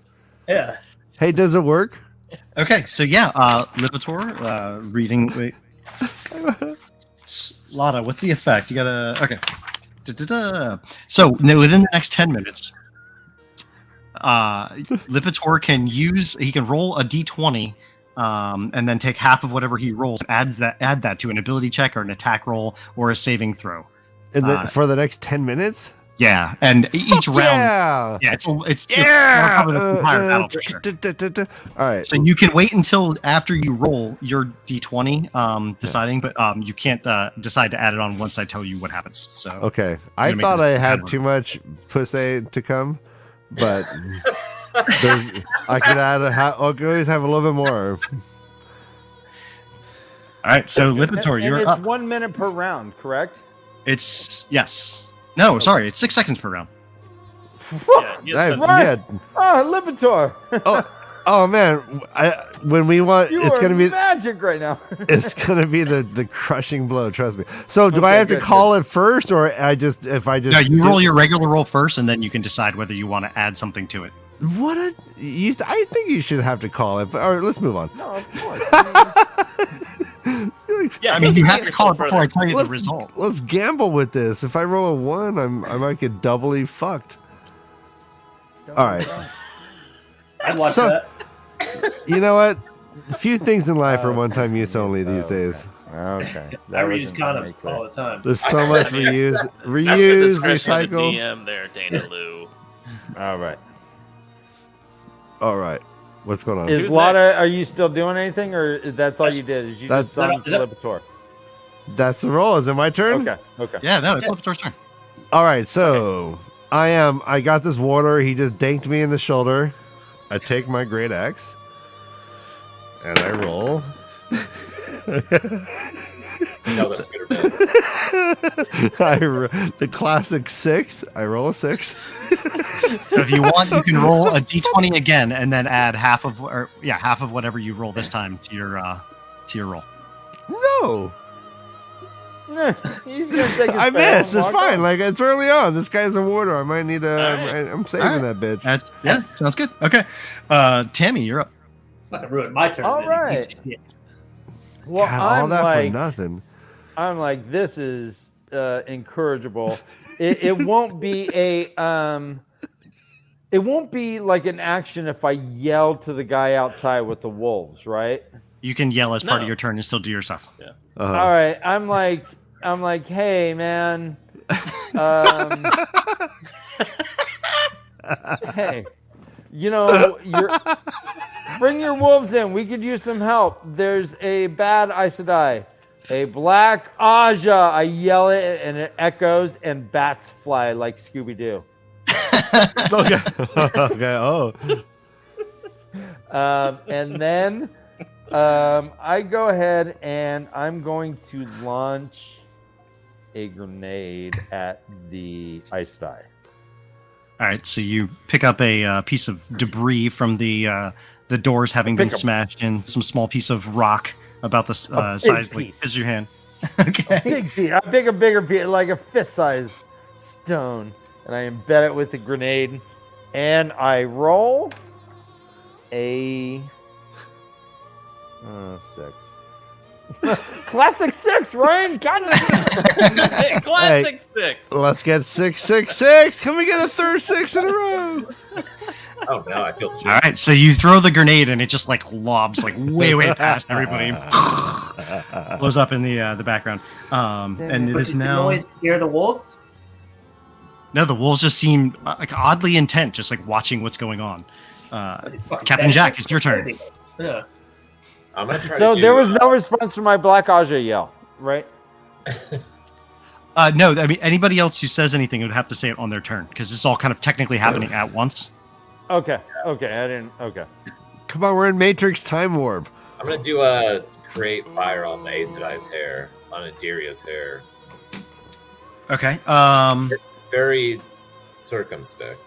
Yeah. Hey, does it work? Okay, so yeah, Lipitor, reading. Wait. Lotta, what's the effect? You gotta. Okay. Da-da-da. So within the next 10 minutes, Lipitor can roll a d20, and then take half of whatever he rolls, add that to an ability check or an attack roll or a saving throw. For the next 10 minutes? Yeah, and each round. Yeah. It's more Yeah. common than the entire battle for sure. All right. So you can wait until after you roll your d20, deciding, but you can't decide to add it on once I tell you what happens. So Okay. I make thought this I had happen. too much pussy to come, but I could add I could always have a little bit more. All right, so Lipitor, And you're it's up. 1 minute per round, correct? It's yes. No, sorry, it's 6 seconds per round. Yeah, you just spent- Right. Yeah. Oh, Lipitor. Oh man, when we want, You it's are gonna be magic right now. it's gonna be the crushing blow. Trust me. So do I Okay, have to good, call it first, or if I just No, you do- roll your regular roll first, and then you can decide whether you want to add something to it. What I think you should have to call it. But all right, let's move on. No, of course. Yeah, I mean, let's you get have to call it yourself before I further. tell you the result. Let's gamble with this. If I roll a 1, I might get doubly fucked. All right. I'd watch So- that. You know what? Few things in life are one-time use only these days. Okay. I reuse condoms all the time. There's so much reuse, That's the reuse, discretion of the recycle. DM there, Dana Lou. All right. All right, what's going on? Is Who's Lotta, next? are you still doing anything, or that's all you did? Is you just That's- sung to Lipitor? That's the roll. Is it my turn? Okay. Yeah, no, it's Lipitor's turn. All right, so I got this warder. He just danked me in the shoulder. I take my great axe and I roll. No, that's good or bad. The classic 6. I roll a 6. So if you want, you can roll a d20 again, and then add half of whatever you roll this time to your roll. No, He's gonna take his I fail miss. and It's walk fine. on. Like it's early on. This guy's a warder. I might need a. right. I'm saving All right. that bitch. That's sounds good. Okay, Tammy, you're up. Fucking ruined my turn. All then. right. Yeah. Well, God, all I'm that like, for nothing. I'm like, this is incorrigible. It won't be a it won't be like an action if I yell to the guy outside with the wolves, right? You can yell as part No. of your turn and still do your stuff. Uh-huh. All right. I'm like, hey man, hey, bring your wolves in. We could use some help. There's a bad Aes Sedai. A black Aja. I yell it and it echoes and bats fly like Scooby-Doo. Okay. Okay. Oh. And then I go ahead and I'm going to launch a grenade at the ice die. All right, so you pick up a piece of debris from the doors having been smashed in, some small piece of rock about the size like this is your hand. Okay. Big piece, a bigger piece, like a fist-size stone, and I embed it with the grenade, and I roll a 6. Classic 6, Ryan. God, Classic 6. Let's get 666. Can we get a third 6 in a row? Oh no, I feel. All right, so you throw the grenade and it just like lobs like way past everybody, blows up in the background. And it is Did you now. always hear the wolves? No, the wolves just seem like oddly intent, just like watching what's going on. Captain Jack, it's your turn. Yeah. I'm gonna try. so to there was no response to my black Aja yell, right? No, I mean anybody else who says anything would have to say it on their turn because it's all kind of technically happening at once. Okay, I didn't. Okay. Come on, we're in Matrix time warp. I'm gonna do a create fire on the Aes Sedai's hair, on Adiria's hair. Okay. Very circumspect.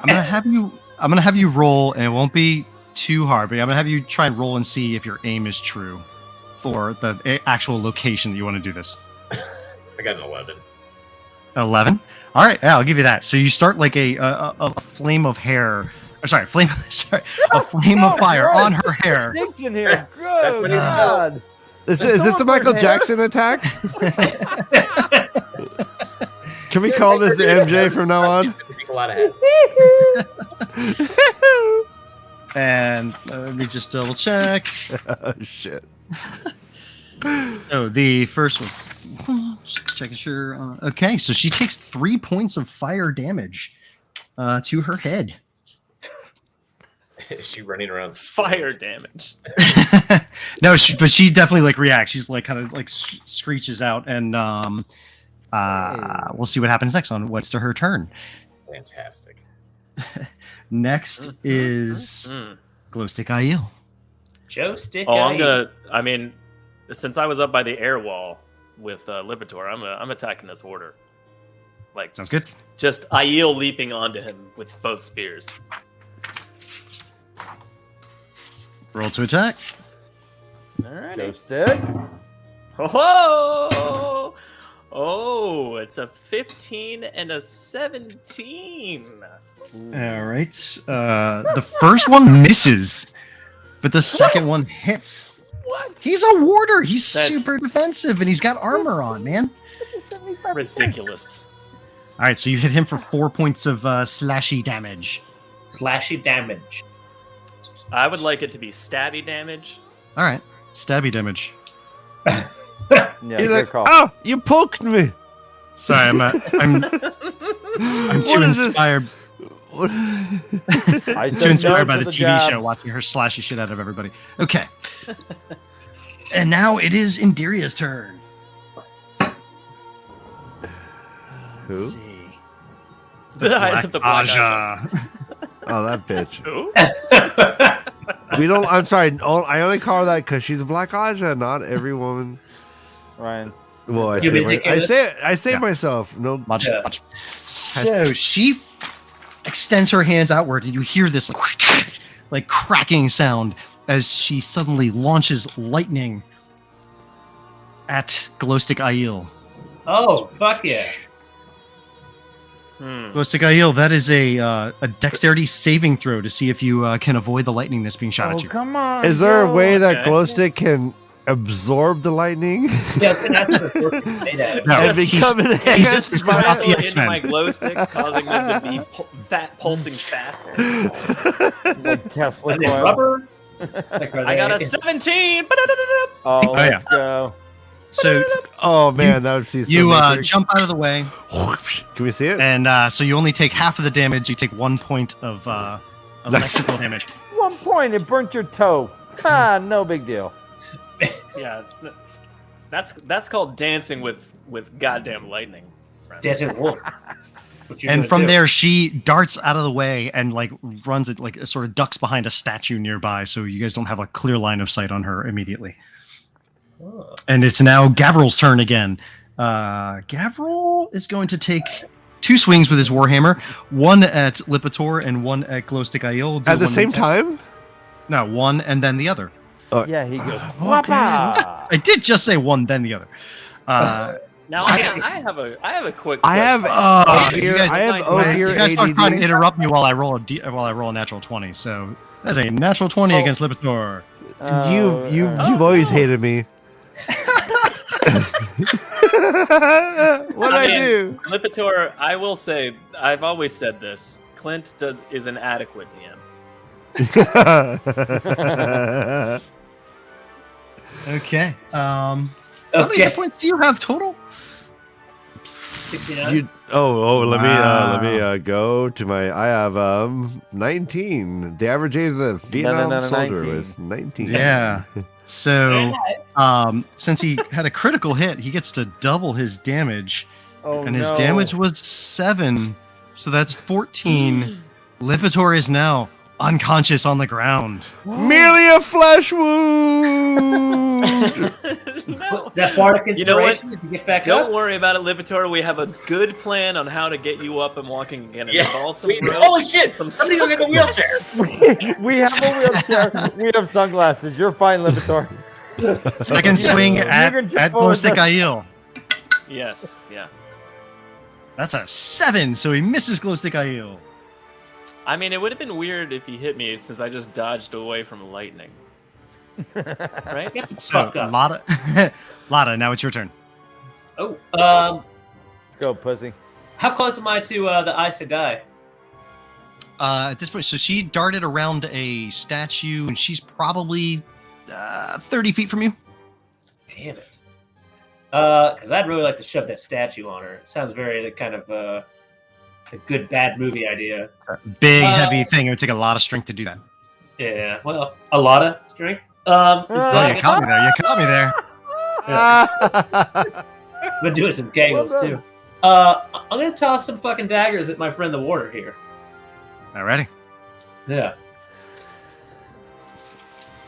I'm gonna have you roll, and it won't be too hard, but I'm gonna have you try and roll and see if your aim is true for the actual location that you want to do this. I got an 11. 11. All right, yeah, I'll give you that. So you start like a flame of hair. Or sorry, a flame of fire on her hair. Stinks in here. Good. That's what he's God. Is this the Michael Jackson attack? Can we call this the MJ from now on? Drink a lot of head. And let me just double check. Oh, shit. So the first one, just checking sure. Okay, so she takes 3 points of fire damage to her head. Is she running around? Fire damage. No, but she definitely like reacts. She's like kind of like screeches out, and we'll see what happens next on what's to her turn. Fantastic. Next is Glowstick Aiel. Joe Stick. I mean, since I was up by the air wall with Lipitor, I'm attacking this order. Like, Sounds good. just Aiel leaping onto him with both spears. Roll to attack. Alrighty. Go stick. Oh, it's a 15 and a 17. All right. The first one misses, but the second one hits. What? He's a warder. He's That's- super defensive, and he's got armor on, man. Ridiculous. All right, so you hit him for 4 points of slashy damage. Slashy damage. I would like it to be stabby damage. All right, stabby damage. Yeah, You're good like, call. oh, you poked me. Sorry, I'm too What is this? inspired. I Too said inspired no by to the TV jabs. show, watching her slash the shit out of everybody. Okay. And now it is Indiria's turn. Who? Let's see. The Black Black Aja. Oh, that bitch. Who? We don't. I'm sorry. I only call her that because she's a Black Aja. Not every woman. Ryan. Well, I You say ridiculous. I say Yeah. myself. No. Watch, Yeah. watch. So she extends her hands outward, and you hear this like cracking sound as she suddenly launches lightning at Glowstick Aiel. Oh, fuck yeah. Glowstick Aiel, that is a dexterity saving throw to see if you can avoid the lightning that's being shot Oh, at you. come on. Is there a go. way that okay. Glowstick can absorb the lightning Yeah, that's the first thing they did. No, and become enhanced he's by not it? the Into X-Men. my glow sticks, causing them to be fat pulsing faster. Like Tesla Are they coils? rubber? Like, are I got a they- 17. Oh, yeah. let's go. So Oh man, that would see some you Matrix. jump out of the way, Can we see it? and so you only take half of the damage. You take 1 point of electrical damage. 1 point. It burnt your toe. Ah, no big deal. Yeah. That's called dancing with goddamn lightning. friend. Dancing with Wolf. And from there, she darts out of the way and like runs it, like sort of ducks behind a statue nearby, so you guys don't have a clear line of sight on her immediately. Oh. And it's now Gavryl's turn again. Gavryl is going to take 2 swings with his warhammer, one at Lipitor and one at Glowstick Aiel. At the same time? No, one and then the other. Yeah, he goes. Okay. Whoppa! I did just say one, then the other. Now I have a quick. I have you guys, I have you guys Ogre aren't trying to ADD. interrupt me while I roll a natural 20. So that's a natural 20 against Lipitor. You've always hated me. What'd I do? Lipitor, I will say, I've always said this. Clint is an adequate DM. Okay. How many hit points do you have total? 69? Let me go to my. I have 19. The average age of the Vietnam soldier 19. was 19. Yeah. So, since he had a critical hit, he gets to double his damage, and his damage was 7, so that's 14. Lipitor is now unconscious on the ground. Merely a flesh wound. No. That bardic inspiration, You know what? Did you get back Don't up? worry about it, Lipitor. We have a good plan on how to get you up and walking again. It Yeah. involves some ropes, Holy shit! some Somebody go get the wheelchair. We have a wheelchair. We have sunglasses. You're fine, Lipitor. Second swing You at can jump over Glowstick the- Aiel. Yes, yeah. That's a 7, so he misses Glowstick Aiel. I mean, it would have been weird if he hit me since I just dodged away from lightning. Right? Get the So, fuck up. Lotta, now it's your turn. Oh, Let's go, pussy. how close am I to the Aes Sedai? At this point, so she darted around a statue, and she's probably 30 feet from you. Damn it. Because I'd really like to shove that statue on her. It sounds very kind of a good bad movie idea. Big, heavy thing. It would take a lot of strength to do that. Yeah, well, a lot of strength. Oh, you caught me there. You caught me there. I've been doing some gangles Well done. too. I'm gonna toss some fucking daggers at my friend the warder here. Alrighty. Yeah.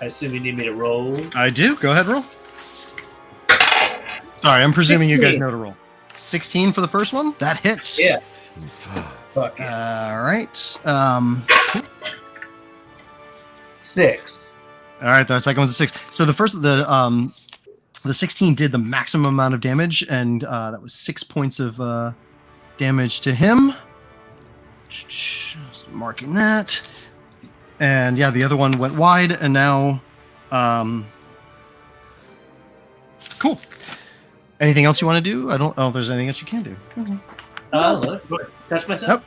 I assume you need me to roll. I do. Go ahead, roll. Sorry, I'm presuming you guys 16. know to roll. 16 for the first one. That hits. Yeah. Fuck yeah. All right. 6. All right. The second one's a 6. So the 16 did the maximum amount of damage, and that was 6 points of damage to him. Just marking that. And yeah, the other one went wide, and now, cool. Anything else you want to do? I don't know if there's anything else you can do. Okay. Look, touch myself. Nope.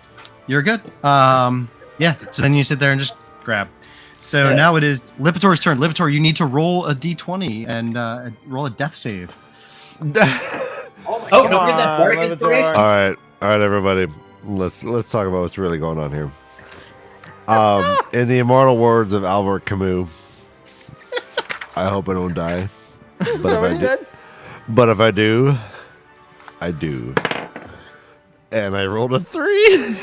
You're good. Yeah. So then you sit there and just grab. So now it is Lipitor's turn. Lipitor, you need to roll a d20 and roll a death save. Oh, don't get that bardic Lipitor. inspiration. All right, everybody. Let's talk about what's really going on here. In the immortal words of Albert Camus, I hope I don't die. But if I do, I do. And I rolled a 3.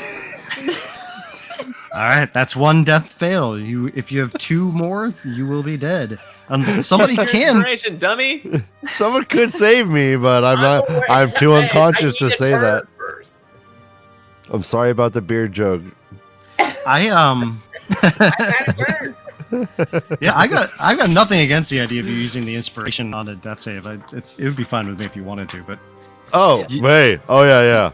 All right, that's one death fail. If you have 2 more, you will be dead. Somebody Your can. inspiration, dummy. Someone could save me, but I'm not. I'm too unconscious to say that. First. I'm sorry about the beard joke. I yeah, I got nothing against the idea of you using the inspiration on a death save. It would be fine with me if you wanted to, but Wait. Oh yeah.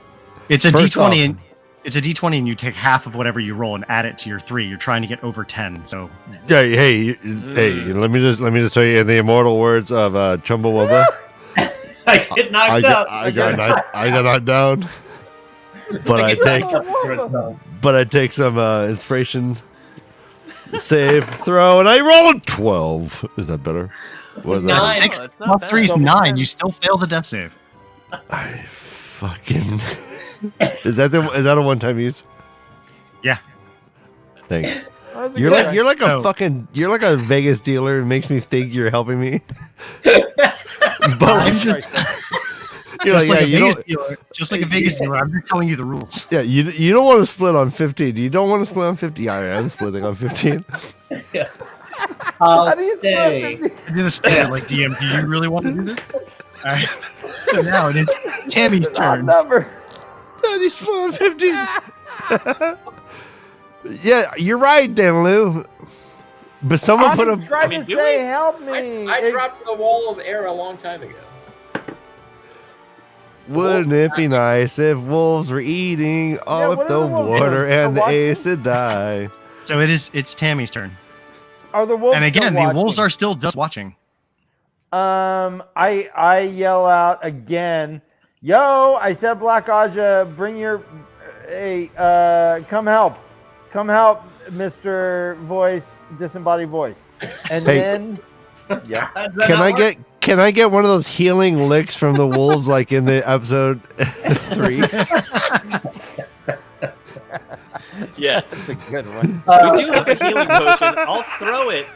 it's a First d20 off- and it's a d20 and you take half of whatever you roll and add it to your 3. You're trying to get over 10. So Yeah. Hey. Let me just tell you in the immortal words of Chumbawamba. I get knocked out. I got knocked down. But I take some inspiration save throw and I rolled 12. Is that better? What is that? Nine. 6 that's not plus bad. 3 is 9. You still fail the death save. I fucking is that a one-time use? Yeah. Thanks. How's it You're going? like a Vegas dealer. It makes me think you're helping me. But you're Just like, like yeah, a you Vegas don't. dealer. Just like a Vegas dealer. I'm just telling you the rules. Yeah, you don't want to split on 15. You don't want to split on 50. Yeah, I am splitting on 15. I'll How do you split stay. 50? Do the standard like DM. Do you really want to do this? All right. So now it is Tammy's Odd turn. number. Daddy split on 15. Yeah, you're right, Dan Lou. But someone put a. Trying to say, help me. I dropped the wall of air a long time ago. Wouldn't it be nice if wolves were eating all what of are the the wolves water doing? and the Still Aes Sedai? So it's Tammy's turn. Are the wolves And again, still the wolves watching? are still just watching. I yell out again. Yo, I said Black Aja, bring your come help, Mr. Voice, disembodied voice. And Hey. then yeah, Can I get one of those healing licks from the wolves like in the episode 3? Yes. that's a good one. We do have a healing potion. I'll throw it.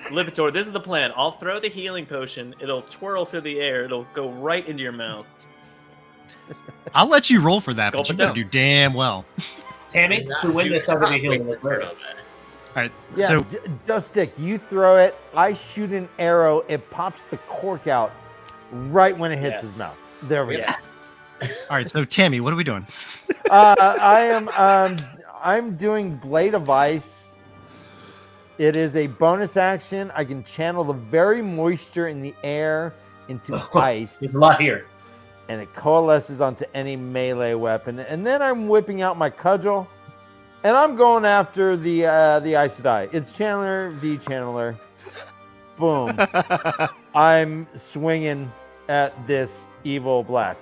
Lipitor, this is the plan. I'll throw the healing potion. It'll twirl through the air. It'll go right into your mouth. I'll let you roll for that, Gulp but you it better down. do damn well. Tammy, to win this, I'm going to be healing with Bird. All right. Yeah, So Joe Stick, you throw it. I shoot an arrow. It pops the cork out right when it hits his Yes. mouth. There we Yes. all right. So Tammy, what are we doing? go. I'm doing Blade of Ice. It is a bonus action. I can channel the very moisture in the air into ice, There's a lot here. and it coalesces onto any melee weapon. And then I'm whipping out my cudgel, and I'm going after the Aes Sedai. It's Chandler v. Chandler. Boom. I'm swinging at this evil black.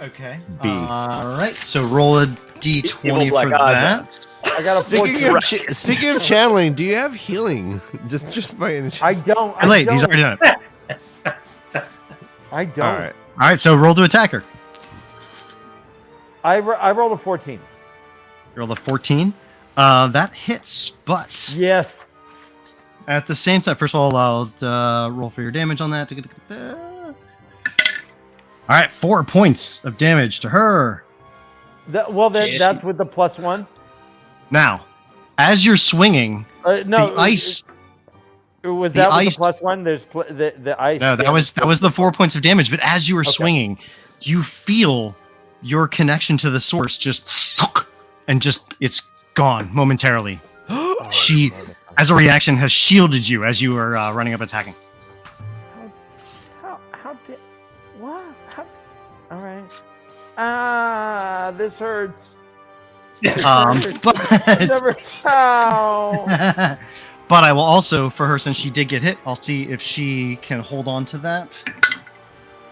Okay. B. All right. So roll a d20 Black for Aja. that. I got a 14. Speaking of channeling, do you have healing? Just by any chance? I don't. Too late. He's already done it. I don't. All right. All right. So roll to attack her. I rolled a 14. Roll a 14. That hits, but Yes. at the same time, first of all, I'll roll for your damage on that. All right, 4 points of damage to her. That's with the +1. Now, as you're swinging, No, the ice. Was the that with ice- the +1? There's the ice. No, that was the 4 points of damage. But as you were Okay. swinging, you feel your connection to the source just, and just it's gone momentarily. She, as a reaction, has shielded you as you were running up attacking. How did what? All right. This hurts. But Never. Ow. but I will also, for her, since she did get hit, I'll see if she can hold on to that.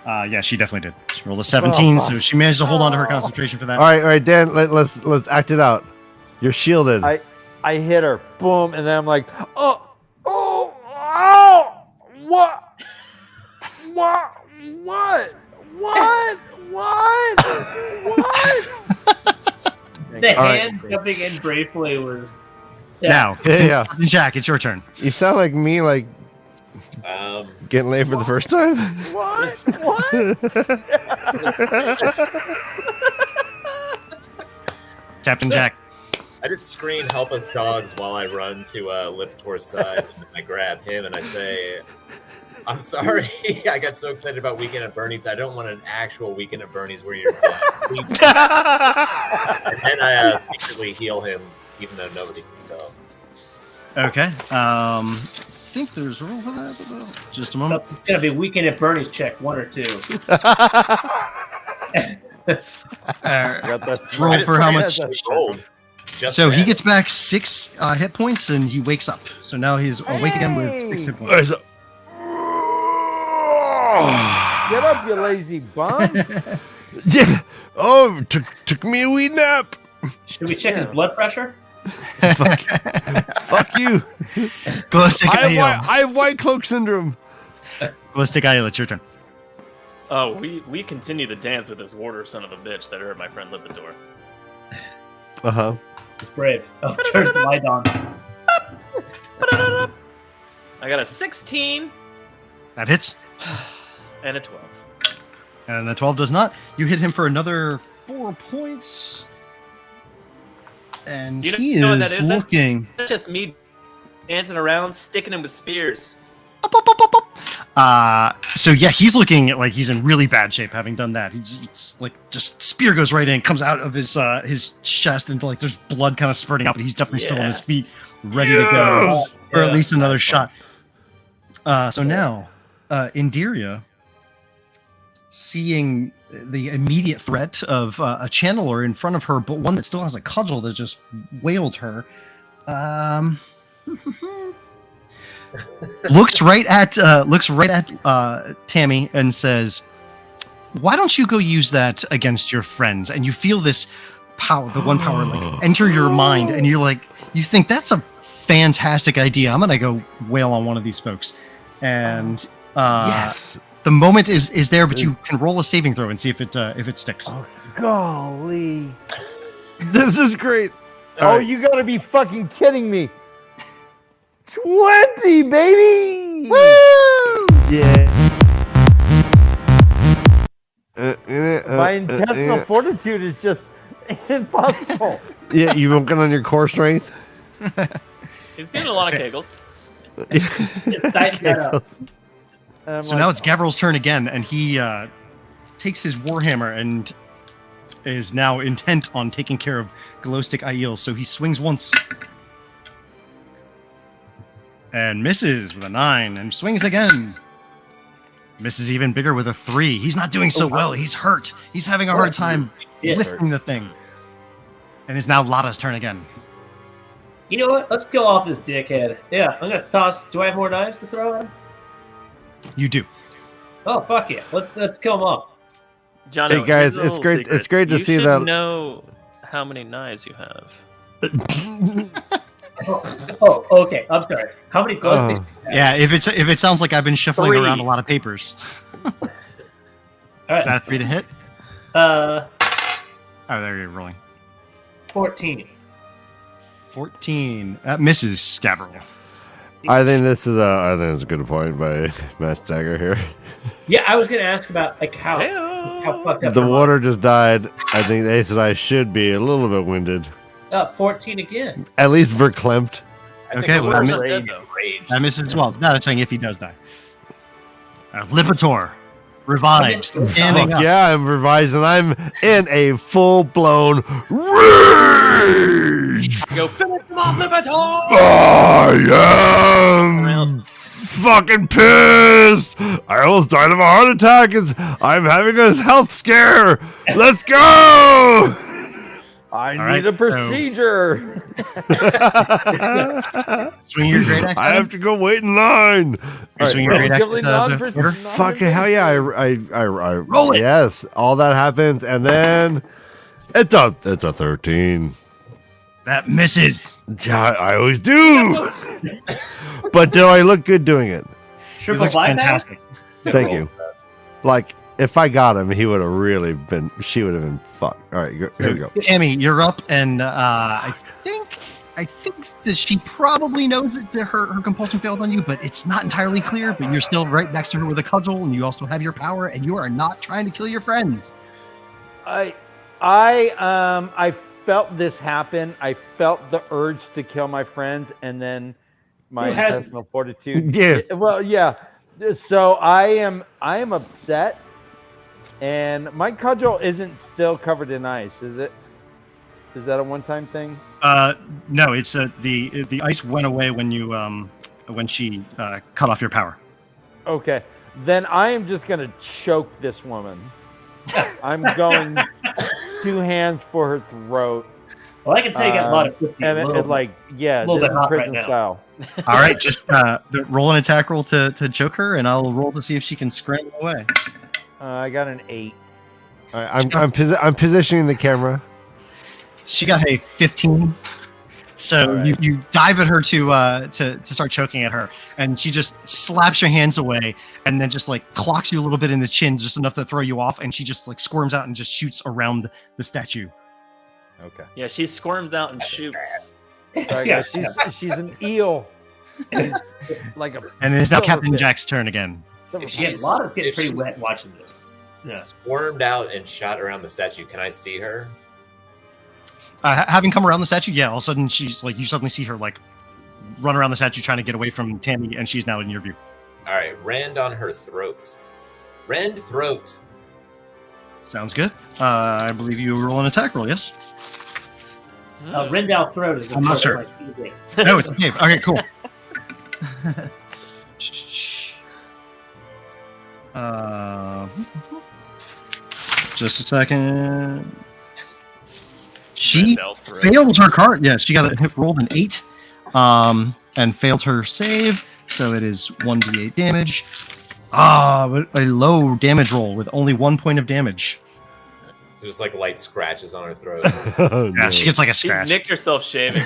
Yeah, she definitely did. She rolled a 17, so she managed to hold on to her concentration for that. All right, Dan. Let's act it out. You're shielded. I hit her. Boom, and then I'm like, oh, what? The All right. hand jumping in briefly was. Now, Yeah. Jack, it's your turn. You sound like me, like getting laid for the first time. What? Captain Jack. I just scream, "Help us, dogs!" while I run to Lipitor's side. And I grab him and I say, "I'm sorry. I got so excited about Weekend at Bernie's. I don't want an actual Weekend at Bernie's where you're dead. Please." And then I secretly heal him, even though nobody can tell. Okay. I think there's a roll for that. Just a moment. It's going to be Weekend at Bernie's check 1 or 2. Roll for how much? Rolled. Just So he that. gets back 6 hit points and he wakes up. So now he's awake again with 6 hit points. Get up, you lazy bum. Yeah. Oh, took me a wee nap. Should we check his blood pressure? Fuck you. Glow stick I Aiel. have white cloak syndrome. Glow stick Aiel, it's your turn. Oh, we continue the dance with this warder son of a bitch that hurt my friend Lipitor. Uh-huh. He's brave. Oh, turns the light on. I got a 16. That hits. And a 12. And the 12 does not. You hit him for another 4 points. And You he know what is that is? looking. That's just me dancing around, sticking him with spears. So yeah, he's looking like he's in really bad shape having done that. He's like just spear goes right in, comes out of his chest, and like there's blood kind of spurting out, but he's definitely still on his feet, ready to go for at least another shot. So now, Indiria, seeing the immediate threat of a channeler in front of her, but one that still has a cudgel that just wailed her, looks right at Tammy and says, "Why don't you go use that against your friends?" And you feel this power, the one power, like enter your mind, and you're like, you think that's a fantastic idea. I'm gonna go wail on one of these folks, and Yes. the moment is there, but you can roll a saving throw and see if it sticks. Oh, golly. This is great. Oh, you gotta be fucking kidding me. 20, baby! Woo! Yeah. My intestinal fortitude is just impossible. Yeah, you working on your core strength? He's doing a lot of kegels. Tighten that up. So now it's Gavril's turn again, and he takes his warhammer and is now intent on taking care of Glowstick Aiel. So he swings once and misses with a 9, and swings again. Misses even bigger with a 3. He's not doing so well. He's hurt. He's having a hard time lifting the thing. And it's now Lada's turn again. You know what? Let's kill off this dickhead. Yeah, I'm gonna toss. Do I have more knives to throw at him? You do. Oh fuck yeah! Let's kill them off. Jono, Hey, guys, here's a it's little great- secret. it's great to You see should that- know how many knives you have. Oh, okay. I'm sorry. How many glow sticks? Yeah, if it sounds like I've been shuffling 3. around a lot of papers. All right. Is that a 3 to hit? Uh, Oh, there you're rolling. 14. 14. That misses Scavril. I think this is a good point by Matt Dagger here. Yeah, I was gonna ask about like how fucked up. The her water just died. I think Ace and I should be a little bit winded. 14 again. At least verklempt. Okay, well, Not dead, though. that misses as well. No, I'm saying if he does die. Lipitor revives. Standing Fuck up. yeah, I'm revising. I'm in a full-blown rage. Go finish him off, Lipitor! I am fucking pissed. I almost died of a heart attack. I'm having a health scare. Let's go. I need right, a procedure. Swing your great axe. I have to go wait in line. You swing your great axe at Relatively the order. Fuck hell yeah! I Roll it. Yes, all that happens, and then it's a 13. That misses. Yeah, I always do. But do I look good doing it? It Triple looks bypass? fantastic. Thank you. Like, if I got him, he would have really been. She would have been fucked. All right, here we go. Tammy, you're up, and I think that she probably knows that her compulsion failed on you, but it's not entirely clear. But you're still right next to her with a cudgel, and you also have your power, and you are not trying to kill your friends. I felt this happen. I felt the urge to kill my friends, and then my Who hasn't? intestinal fortitude. Yeah. Well, yeah. So I am upset, and my cudgel isn't still covered in ice, is it? Is that a one-time thing? No, it's the ice went away when you when she cut off your power. Okay. Then I am just gonna choke this woman. I'm going 2 hands for her throat. Well, I can tell you got a lot of pussy. And a little- yeah, little this bit is hot right prison now. style. All right, just roll an attack roll to choke her, and I'll roll to see if she can scramble away. I got an 8. All right, I'm positioning the camera. She got a 15. So right. you dive at her to start choking at her, and she just slaps your hands away, and then just like clocks you a little bit in the chin, just enough to throw you off, and she just like squirms out and just shoots around the statue. Okay. Yeah, she squirms out and shoots. Sorry, Yeah. guys, she's an eel. She's like a. And it is now silver Captain fish. Jack's turn again. If Yeah, a she's lot of getting if pretty she wet watching this. Yeah. squirmed out and shot around the statue, can I see her? Having come around the statue, yeah, all of a sudden she's like, you suddenly see her like run around the statue trying to get away from Tammy, and she's now in your view. All right, rend on her throat. Rend throat. Sounds good. I believe you roll an attack roll, yes? Rendell throat is. I'm not sure. No, it's a cave. Okay, cool. Just a second. She failed her card. Yeah, she rolled an 8, and failed her save. So it is 1d8 damage. But a low damage roll with only 1 point of damage. So just like light scratches on her throat. Yeah, she gets like a You scratch. nicked yourself shaving.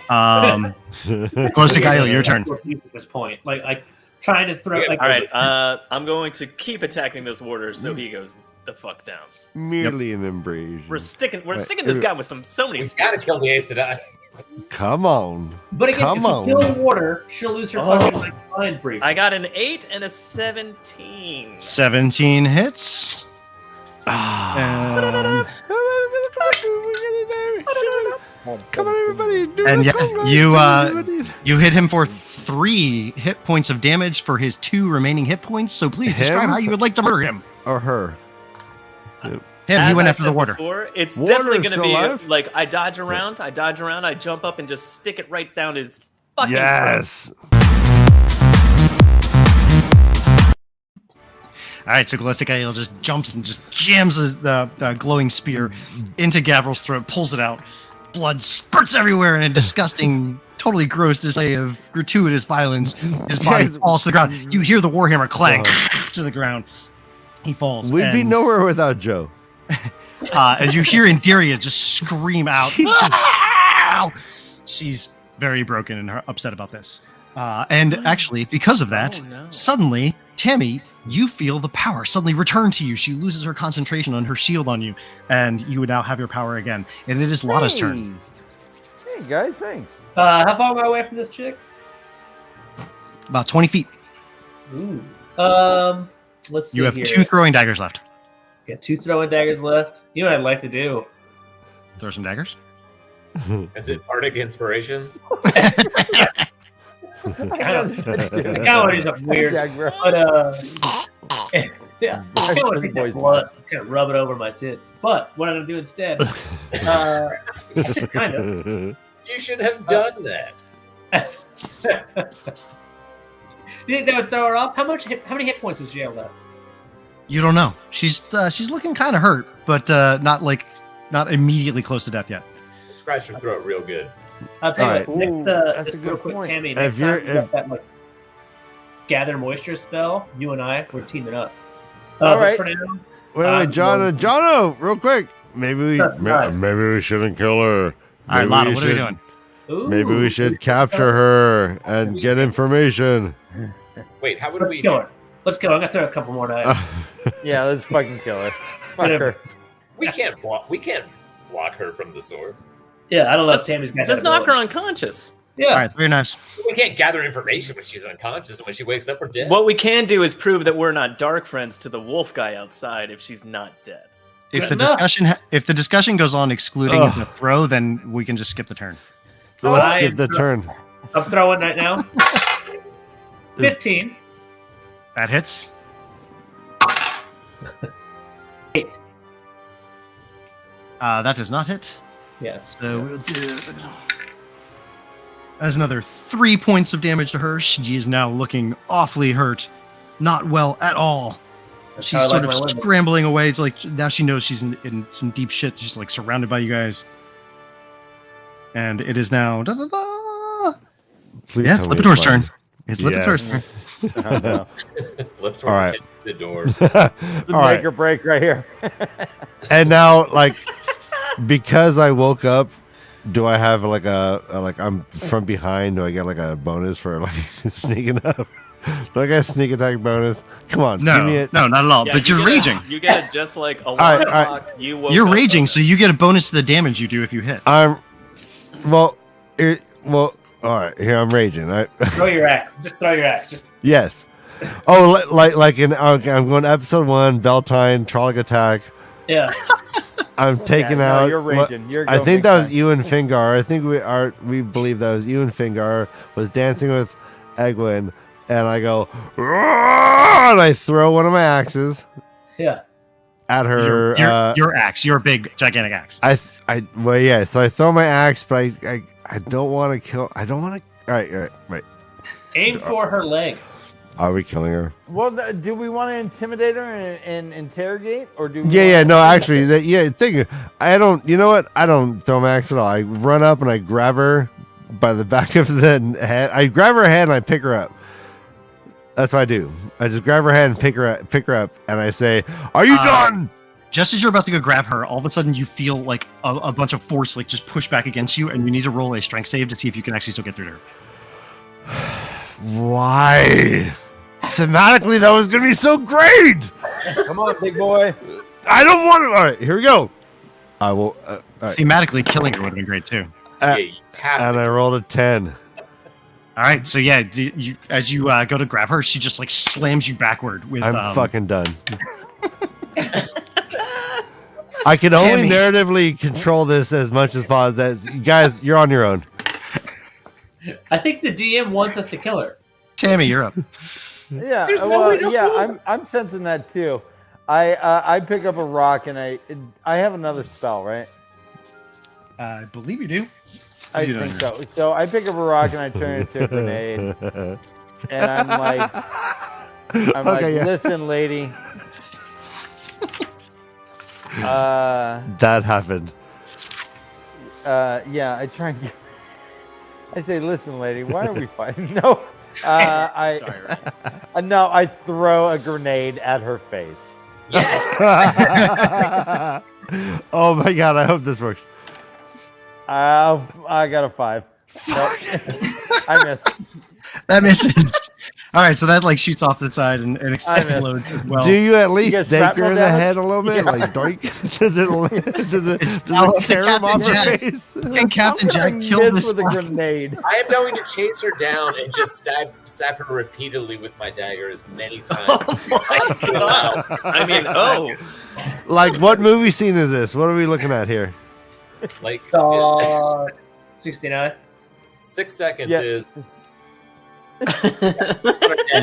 Close to Gael, your turn. At this point, like trying to throw. Yeah, Like, All right, I'm going to keep attacking this warder so he goes the fuck down. Merely an abrasion. We're sticking this guy with so many. We gotta kill the Aes Sedai. Come on. But again, Come if you on. kill the water, she'll lose her fucking like mind brief. I got an 8 and a 17. 17 hits. And, Come on, everybody. Do and the yeah, you you hit him for 3 hit points of damage for his 2 remaining hit points. So please describe Him? how you would like to murder him. Or her. Him, As he went I after the said water. before, it's Warder's definitely going to still be alive? like I dodge around, I jump up and just stick it right down his fucking throat. Yes. All right, so Galactic Ael just jumps and just jams the glowing spear into Gavril's throat, pulls it out. Blood spurts everywhere in a disgusting, totally gross display of gratuitous violence. His body Guys- falls to the ground. You hear the warhammer clang to the ground. He falls. We'd be and, nowhere without Joe. as you hear Indiria just scream out. "Ow!" She's very broken and upset about this. And actually, because of that, suddenly, Tammy, you feel the power suddenly return to you. She loses her concentration on her shield on you, and you would now have your power again. And it is Lotta's turn. Hey guys, thanks. How far am I away from this chick? About 20 feet. Ooh. Let's see. You have here. 2 throwing daggers left. Got 2 throwing daggers left. You know what I'd like to do? Throw some daggers. Is it Arctic inspiration? I kind of want to do something weird, but yeah, I kind of want to take that blood, kind of rub it over my tits. But what I'm gonna do instead, kind of. You should have done that. You think that would throw her up? How many hit points is she have left? You don't know. She's looking kind of hurt, but not immediately close to death yet. Scratch her throat real good. I'll tell you All what. right. Next, That's just a real good quick, point. Tammy. If Next you're- time you got that like gather moisture spell, you and I we're teaming up. All but right. For now, Wait, Jono, real quick. Maybe Nice. we shouldn't kill her. All right, Maybe Lotta, we what are we should- doing? ooh, Maybe we should capture her and get information. Wait, how would Let's we? kill her. Let's kill her. I'm gonna throw a couple more knives. Yeah, let's fucking kill her. Fuck her. We can't block. We can't block her from the source. Yeah, I don't know if Just, Tammy's got just that knock her ability. unconscious. Yeah. All right, 3 knives. We can't gather information when she's unconscious. When she wakes up, we're dead. What we can do is prove that we're not dark friends to the wolf guy outside if she's not dead. If the enough. discussion goes on excluding Ugh. the throw, then we can just skip the turn. Let's I skip am the turn. I'm throwing right now. 15. That hits. 8. That does not hit. Yeah. So we'll do. That's another 3 points of damage to her. She is now looking awfully hurt, not well at all. That's how I She's like sort of my women. scrambling away. It's like now she knows she's in some deep shit. She's like surrounded by you guys, and it is now. Please Yeah, tell it's me Lipitor's fine. turn. It's Lipitor's turn. Flip toward All right. the door. The All right. make or break right here. And now, like, because I woke up, do I have like a like I'm from behind? Do I get like a bonus for like sneaking up? Do I get a sneak attack bonus? Come on, give me No, it. no, not at all. Yeah, but you you're get raging. You get it just like a right, alarm all right. clock. You woke You're up raging, up. so you get a bonus to the damage you do if you hit. I'm well. All right. Here I'm raging. Throw your axe. Just throw your axe. Just Yes. Oh, like in okay, I'm going to episode 1, Beltane, Trolloc attack. Yeah. I'm taking no, out. you're raging. You're I going think big that was time. Ewan Fingar. I think we believe that was Ewan Fingar was dancing with Egwene, and I go, "Roar!" and I throw one of my axes Yeah. at her. Your axe, your big gigantic axe. Well, yeah. So I throw my axe, but I don't want to kill. I don't want to. All right. Aim for her leg. Are we killing her? Well, do we want to intimidate her and interrogate, or do we? Yeah. No, actually, I don't. You know what? I don't throw my axe at all. I run up and I grab her by the back of the head. I grab her head and I pick her up. That's what I do. I just grab her head and pick her up, and I say, "Are you done?" Just as you're about to go grab her, all of a sudden you feel like a bunch of force like just push back against you, and you need to roll a strength save to see if you can actually still get through to her. Why? Thematically, that was gonna be so great. Come on, big boy. I don't want to. All right, here we go. I will. All right. Thematically, killing her would have been great too. Yeah, you have And to. I rolled a 10. All right, so yeah, as you go to grab her, she just like slams you backward with. I'm fucking done. I can only Tammy. narratively control this as much as possible. That guys, you're on your own. I think the DM wants us to kill her. Tammy, you're up. Yeah, There's no way to yeah, hold I'm sensing that too. I pick up a rock and I have another spell, right? I believe you do. I You think don't. so. So I pick up a rock and I turn it into a grenade, and I'm like, Yeah. listen, lady. That happened. Yeah, I try and get. I say, listen, lady, why are we fighting? No, no, I throw a grenade at her face. Oh my god! I hope this works. I got a 5. Nope. I missed. That misses. All right, so that like shoots off the side and explodes as well. Do you at least get dake her in shrapnel the damage? head a little bit? Yeah. Like doink? Does it now up to tear him off Captain her Jack. face? Can Captain I'm Jack gonna kill miss this with a one? grenade. I am going to chase her down and just stab her repeatedly with my dagger as many times. Oh my god! I mean, Like what movie scene is this? What are we looking at here? Like 69. 6 seconds Yeah. is.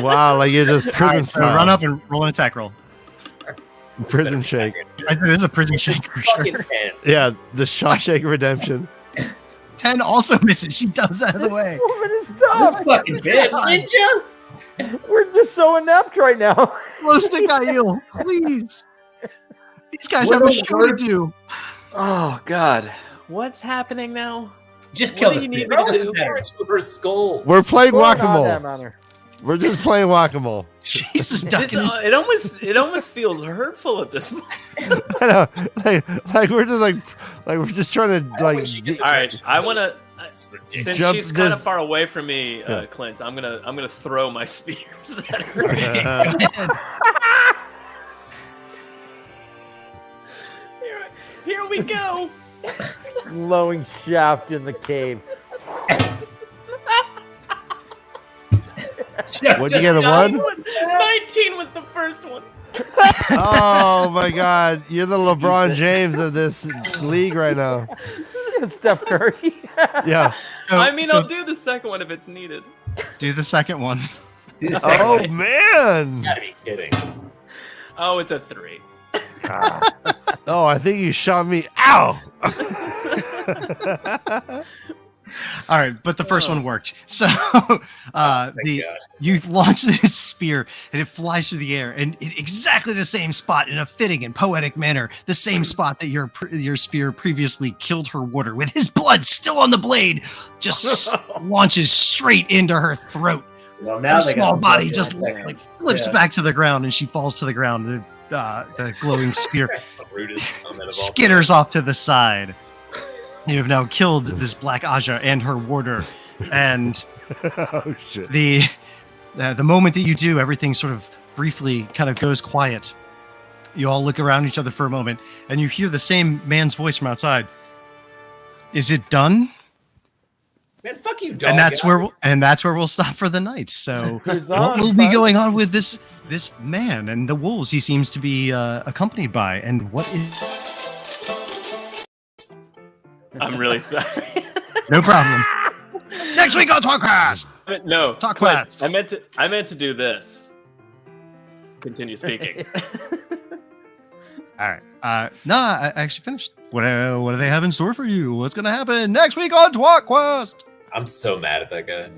Wow, like you're just All prison right, so style. run up and roll an attack roll. Prison shake. I think this is a prison shake for sure. Fucking 10. Yeah, the Shawshank Redemption. 10 also misses. She dumps out of the way. Woman is stop. Fucking bitch. Ninja! We're just so inept right now. Close to Gael, please. These guys What have a a show to word. do. Oh god, what's happening now? Just kill What do this you need bitch. me Throw to a do? spear to her skull. We're playing Going on whack-a-mole. that manner. We're just playing whack-a-mole. Jesus, This, Duncan. it almost feels hurtful at this point. I know, like we're just like we're just trying to like. All All right, I want to. That's ridiculous. Since Jump she's kind this- of far away from me, Yeah. Clint, I'm gonna throw my spears at her. Here we go. Glowing shaft in the cave. What'd you get, a 1? 19 was the first one. Oh my god, you're the LeBron James of this league right now. Steph Curry. Yeah. So- I mean, so I'll do the second one if it's needed. do the second one. Do the second Oh one. man. Gotta be kidding. Oh, it's a 3. Oh, I think you shot me. Ow. All right, but the first one worked. So Thank God. you launch this spear and it flies through the air and in exactly the same spot in a fitting and poetic manner, the same spot that your spear previously killed her warder with his blood still on the blade, just launches straight into her throat. Well, now Her they got small some body blood just in there. like flips Yeah. back to the ground and she falls to the ground. The glowing spear That's the rudest comment of all skitters off to the side. You have now killed this Black Aja and her warder, and Oh shit. the moment that you do, everything sort of briefly kind of goes quiet. You all look around each other for a moment, and you hear the same man's voice from outside. Is it done? Man, fuck you, dog. and that's where we'll stop for the night. So It's what on, will be bud. going on with this man and the wolves he seems to be accompanied by, and what is I'm really sorry. no problem. Next week on tWoTcast. No, Talk Clint, fast. I meant to do this. Continue speaking. All right. No, I actually finished. What do they have in store for you? What's going to happen next week on tWoTcast? I'm so mad at that guy.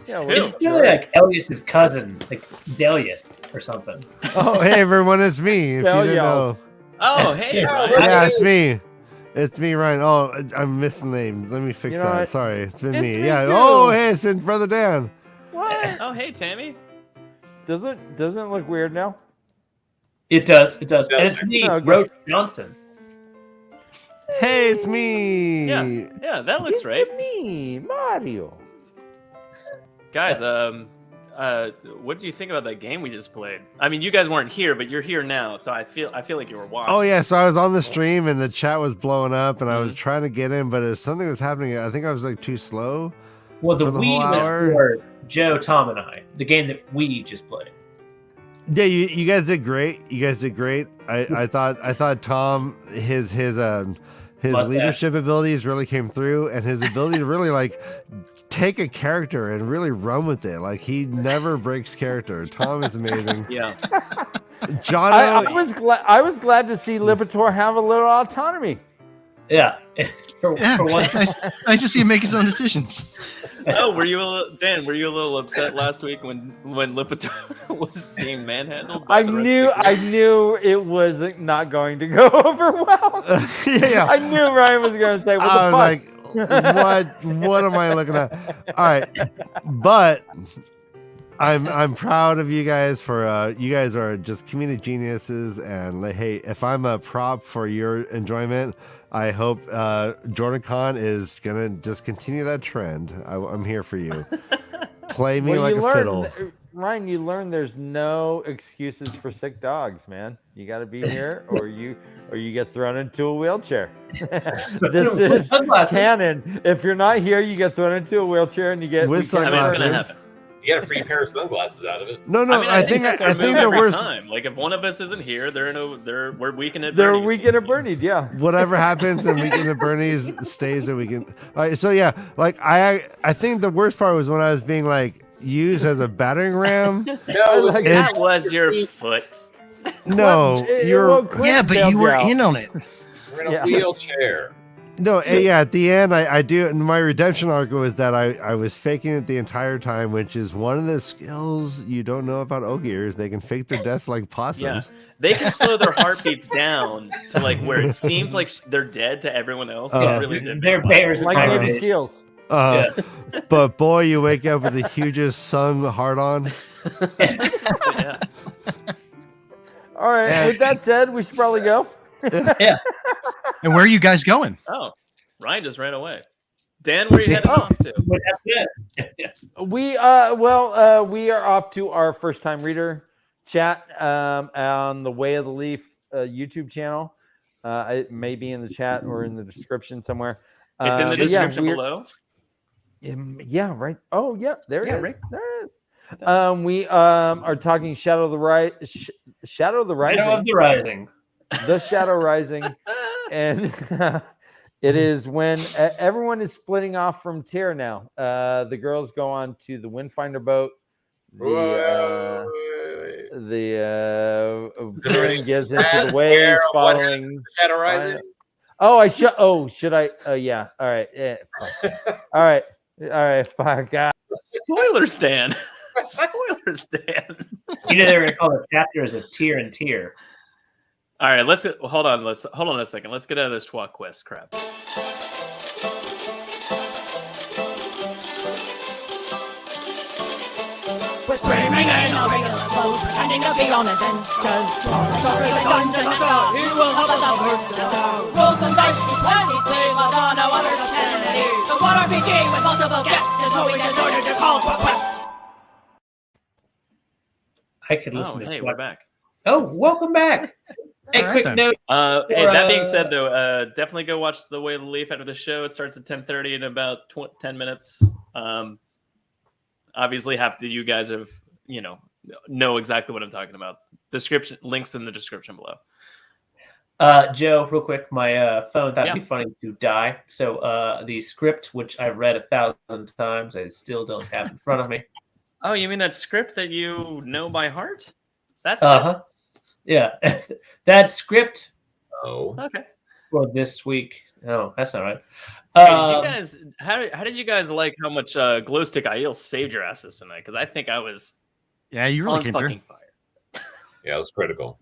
Yeah, It's really like Elias's cousin, like Delius or something. Oh, hey everyone, it's me. If you didn't know. Oh, hey, Ryan. Yeah, it's me. It's me, Ryan. Oh, I'm missing the name. Let me fix You know that. what? Sorry, it's been It's me. me Yeah. too. Oh, hey, it's Brother Dan. What? Oh, hey, Tammy. Doesn't it look weird now? It does. It does. Yeah. And it's me, Okay. Roach Johnson. Hey, it's me. Yeah, that looks It's right. me, Mario. Guys, what do you think about that game we just played? I mean, you guys weren't here, but you're here now, so I feel like you were watching. Oh yeah, so I was on the stream and the chat was blowing up, and I Mm-hmm. was trying to get in, but something was happening. I think I was like too slow. Well, the For the Wii whole was hour? for Joe, Tom, and I. The game that we just played. Yeah, you guys did great. You guys did great. I thought Tom his Mustache. leadership abilities really came through, and his ability to really like take a character and really run with it. Like he never breaks character. Tom is amazing. Yeah. Jono, I was glad to see Lipitor have a little autonomy. Yeah. for Yeah, once. nice to see him make his own decisions. Oh, Dan? Were you a little upset last week when Lipitor was being manhandled? by I the rest knew of the group? it was not going to go over well. yeah. I knew Ryan was going to say, "What I the was fuck?" like, what am I looking at? All right, but I'm proud of you guys for you guys are just comedic geniuses, and like, hey, if I'm a prop for your enjoyment, I hope JordanCon is gonna just continue that trend. I'm here for you. Play me like a fiddle. Ryan, you learn there's no excuses for sick dogs, man. You got to be here, or you get thrown into a wheelchair. This is Sunglasses. canon. If you're not here, you get thrown into a wheelchair, and you get With I mean, it's gonna sunglasses. happen. You got a free pair of sunglasses out of it. No, I mean, I think I that's our think move the every worst. time. Like if one of us isn't here, we're weekend at They're Bernie's. weekend at Bernie's, yeah. Whatever happens in Weekend at Bernie's stays at Weekend. All right, so yeah, like I think the worst part was when I was being like used as a battering ram. No, it was Like, That was your foot. No, you're Yeah, but you were in on it. We're in a Yeah. wheelchair. no, yeah. At the end, I do. My redemption arc was that I was faking it the entire time, which is one of the skills you don't know about Ogiers. They can fake their death like Yeah, possums. they can slow their heartbeats down to like where it seems like they're dead to everyone else. But Yeah. really, they've They're been bears. Like and Navy tigers. SEAls. But boy, you wake up with the hugest sung hard on. Yeah. All right. And- With that said, we should probably go. Yeah. And where are you guys going? Oh, Ryan just ran away. Dan, where are you heading off to? But that's it. We we are off to our first time reader chat on the Way of the Leaf YouTube channel. It may be in the chat or in the description somewhere. It's in the but yeah, description we're- below. Yeah, right. Oh, yeah, there it Yeah, is. right. There it is. We are talking Shadow of the Rising, Shadow of the Rising. the Shadow Rising, and it is when everyone is splitting off from Tyr now. The girls go on to the Windfinder boat. Tyrion gives into the waves following. Shadow Rising. Should I? Yeah. All right. Yeah, fuck. All right. Fuck. Spoilers, Dan. Spoilers, Dan. You know they were gonna call the chapters of Tyr and Tyr. All right, hold on a second. Let's get out of this tWoT quest crap. We're screaming in our regular clothes, pretending to be on adventures. Sorry, the Dungeon Master, he will help us out. Roll some dice, d20, save us on a water to penny. The one RPG with multiple guests is who we can order to call for quests. I could listen Oh, to hey, tWoT. we're back. Oh, welcome back. Hey, All right, quick then. note. Hey, that being said, though, definitely go watch The Way of the Leaf after the show. It starts at 10:30 in about 10 minutes. Obviously, half of you guys have, know exactly what I'm talking about. Description links in the description below. Joe, real quick, my phone thought it'd be funny to die. So the script, which I've read 1,000 times, I still don't have in front of me. Oh, you mean that script that you know by heart? That's it. Yeah, that script. Oh, okay. For this week. No, that's not right. Hey, did you guys? How did you guys like how much glow stick Aiel saved your asses tonight? Because I think I was. Yeah, you really on came fucking through. fire. yeah, it was critical.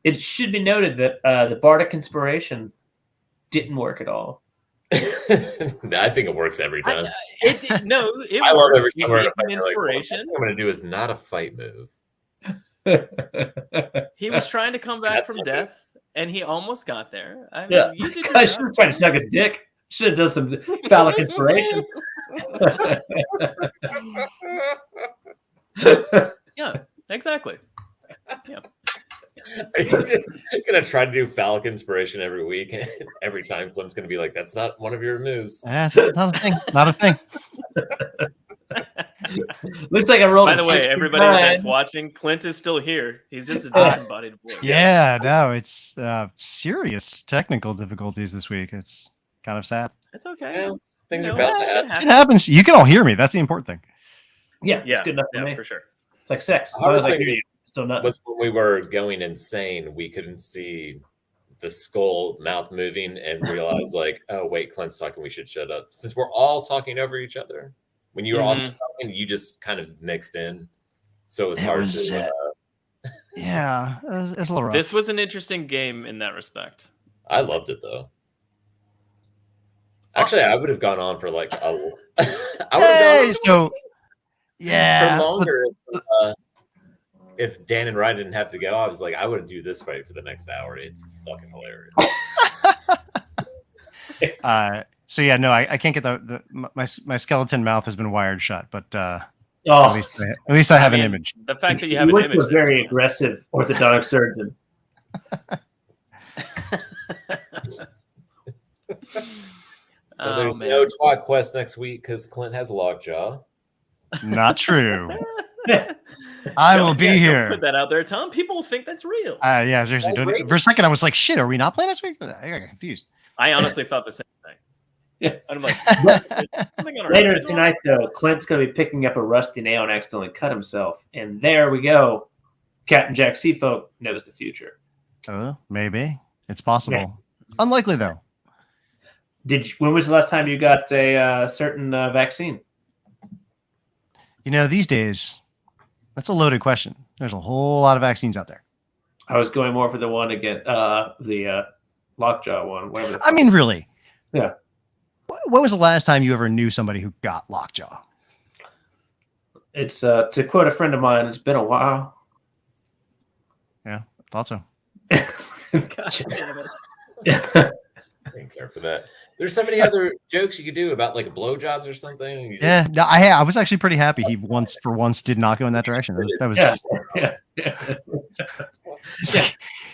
It should be noted that the Bardic Inspiration didn't work at all. I think it works every time. It I love works. every You time we're in a gave fight. him We're like, inspiration. what I'm going to do is not a fight move. He was trying to come back from death, and he almost got there. I mean, Yeah, you did I should have tried to suck his dick. Should have done some phallic inspiration. Yeah, exactly. Yeah. Are you gonna try to do phallic inspiration every week? And every time Clint's gonna be like, "That's not one of your moves." That's not a thing. Not a thing. Looks like I rolled. By the way, everybody 69. that's watching, Clint is still here. He's just a disembodied voice. Yeah, no, it's serious technical difficulties this week. It's kind of sad. It's okay. Yeah, things are No, about to shit happen. It happens. You can all hear me. That's the important thing. Yeah, Yeah, it's good enough for me. for sure. It's like sex. As I long was as I hear thinking you, still not. was when we were going insane, we couldn't see the skull mouth moving and realize like, oh wait, Clint's talking. We should shut up. Since we're all talking over each other. When you were also talking, you just kind of mixed in, so it was hard to. Yeah, it's a little rough. This was an interesting game in that respect. I loved it though. Actually, I would have gone on for like a. I would have gone on so yeah, for longer. If Dan and Ryan didn't have to go, I was like, I would do this fight for the next hour. It's fucking hilarious. So yeah, no, I can't get my skeleton mouth has been wired shut, but at least I have an image. The fact that you have an went image. to a very aggressive orthodontic surgeon. So there's no tWoT quest next week because Clint has lockjaw. Not true. I will be here. Don't put that out there, Tom. People think that's real. Yeah, seriously. For a second, I was like, "Shit, are we not playing this week?" I got confused. I honestly thought the same thing. Yeah, I'm like, later tonight, though, Clint's going to be picking up a rusty nail and accidentally cut himself, and there we go. Captain Jack Seafolk knows the future. Maybe it's possible. Yeah. Unlikely though. When was the last time you got a certain vaccine? You know, these days, that's a loaded question. There's a whole lot of vaccines out there. I was going more for the one to get the lockjaw one. Whatever. I mean, really? Yeah. When was the last time you ever knew somebody who got lockjaw? It's to quote a friend of mine, it's been a while. Yeah, thought so. Gosh, damn it. I didn't care for that. There's so many other jokes you could do about like blowjobs or something. Yeah, no, I was actually pretty happy he for once did not go in that direction. That was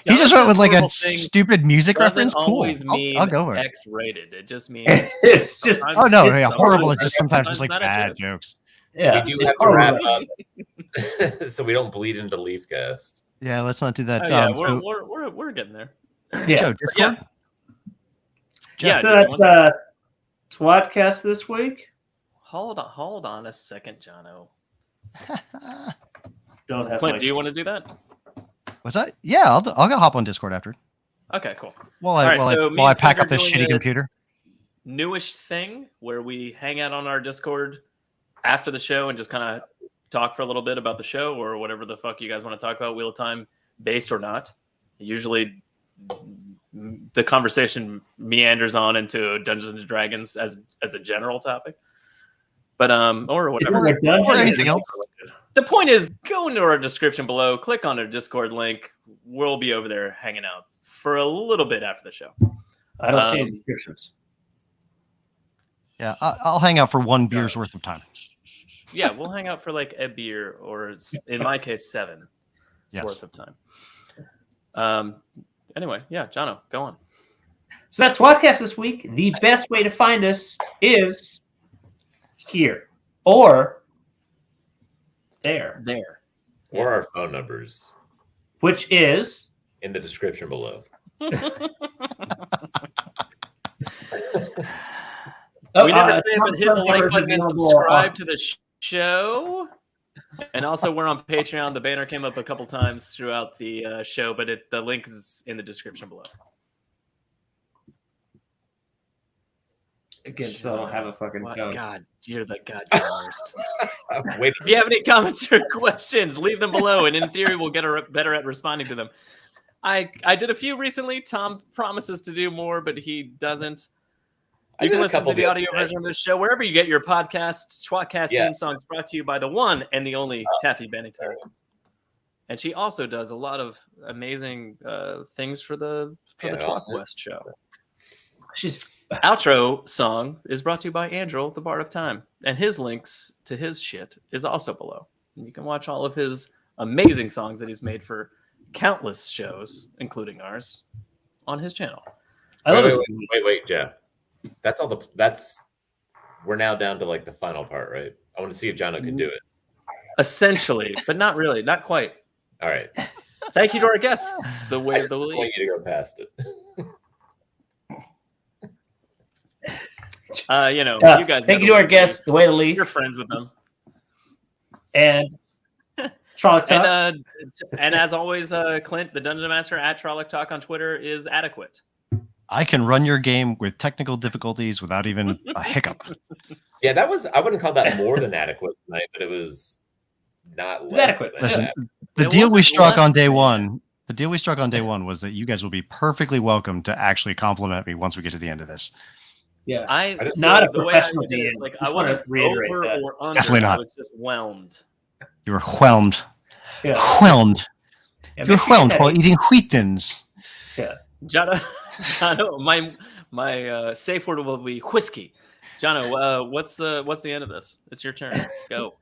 he just went with like a stupid music reference. Cool. I'll go with it. X-rated. It just means it's just. Oh no, yeah, horrible. It's just sometimes just like bad jokes. Yeah, we do have to wrap up so we don't bleed into Leafcast. Yeah, let's not do that. We're getting there. Yeah, Joe, Discord? Yeah. So that's tWoTcast this week. Hold on a second, Jono. Don't have Clint, do you want to do that? What's that? Yeah, I'll go hop on Discord after. Okay, cool. While I pack up this shitty computer. Newish thing where we hang out on our Discord after the show and just kind of talk for a little bit about the show or whatever the fuck you guys want to talk about, Wheel of Time based or not. Usually the conversation meanders on into Dungeons and Dragons as a general topic. But or whatever. Or anything else. The point is, go into our description below, click on our Discord link. We'll be over there hanging out for a little bit after the show. I don't see any descriptions. Yeah, I'll hang out for one beer's worth of time. Yeah, we'll hang out for like a beer, or in my case, 7 worth of time. anyway, yeah, Jono, go on. So that's tWoTcast this week. The best way to find us is here or there. Or our phone numbers. Which is in the description below. We never say it, but hit the like button and subscribe to the show. And also, we're on Patreon. The banner came up a couple times throughout the show, but the link is in the description below. Again, so I don't have a fucking phone. God, you're the goddamn worst. Wait, if you have any comments or questions, leave them below, and in theory, we'll get better at responding to them. I did a few recently. Tom promises to do more, but he doesn't. You can listen to the audio version of this show wherever you get your podcast. tWoTcast theme songs brought to you by the one and the only Taffy Bennington. And she also does a lot of amazing things for the tWoTcast show. She's outro song is brought to you by Andrew, the Bard of Time, and his links to his shit is also below. And you can watch all of his amazing songs that he's made for countless shows, including ours, on his channel. Wait, Jeff. That's all we're now down to like the final part, right? I want to see if Jono can do it. Essentially, but not really, not quite. All right. Thank you to our guests. The way of the league. I want you to go past it. You guys. Thank you to our guests. The way to leave. You're friends with them. And Trolloc Talk. And as always, Clint, the Dungeon Master at Trolloc Talk on Twitter is adequate. I can run your game with technical difficulties without even a hiccup. Yeah, I wouldn't call that more than adequate tonight, but it was not less adequate. Listen, the deal we struck on day one was that you guys will be perfectly welcome to actually compliment me once we get to the end of this. Yeah, it's not the way I did it. Like I wasn't over or under. Definitely not. I was just whelmed. You were whelmed. Yeah. Whelmed. You were whelmed while eating wheat thins. Yeah. Jono, my safe word will be whiskey. Jono, what's the end of this? It's your turn. Go.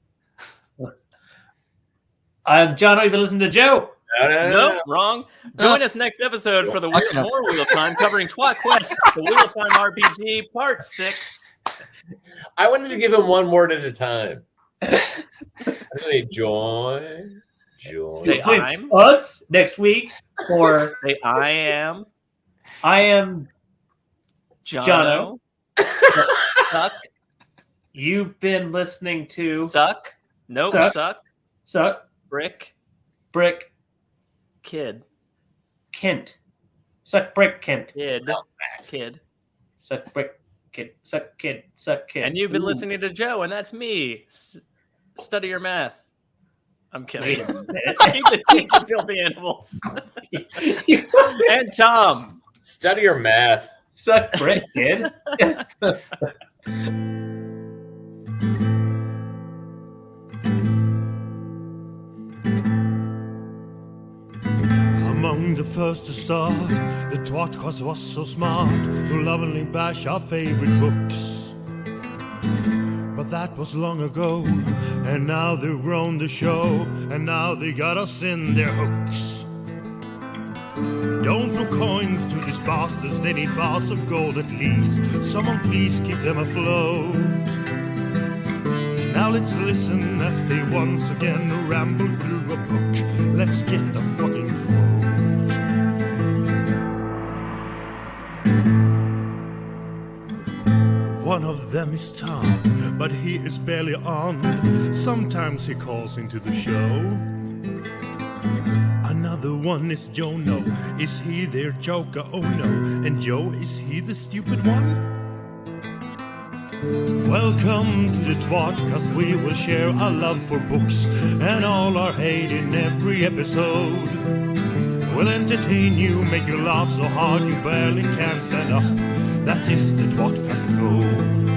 I'm Jono. You've been listening to Joe. No, wrong. Join us next episode for the more Wheel Time, covering tWoTcast, the Wheel Time RPG Part 6. I wanted to give him one word at a time. Say join. Say I'm. Us next week. Or say I am. I am Jono. Suck. You've been listening to Suck. Nope. Suck. Brick. Kid. Kent. Suck brick Kent. Kid. Suck brick kid. Suck kid. Suck kid. And you've been listening to Joe, and that's me. Study your math. I'm kidding. Keep the filthy animals. And Tom. Study your math. Suck brick kid. Among the first to start, the tWoTcast was so smart to lovingly bash our favorite books. But that was long ago, and now they've grown the show, and now they got us in their hooks. Don't throw coins to these bastards, they need bars of gold at least. Someone please keep them afloat. Now let's listen as they once again ramble through a book. Let's get the fucking quote. One of them is Tom, but he is barely on. Sometimes he calls into the show. Another one is Jono. Is he their joker? Oh no. And Joe, is he the stupid one? Welcome to the tWoTcast. We will share our love for books and all our hate in every episode. We'll entertain you, make you laugh so hard you barely can stand up. That is the tWoTcast code.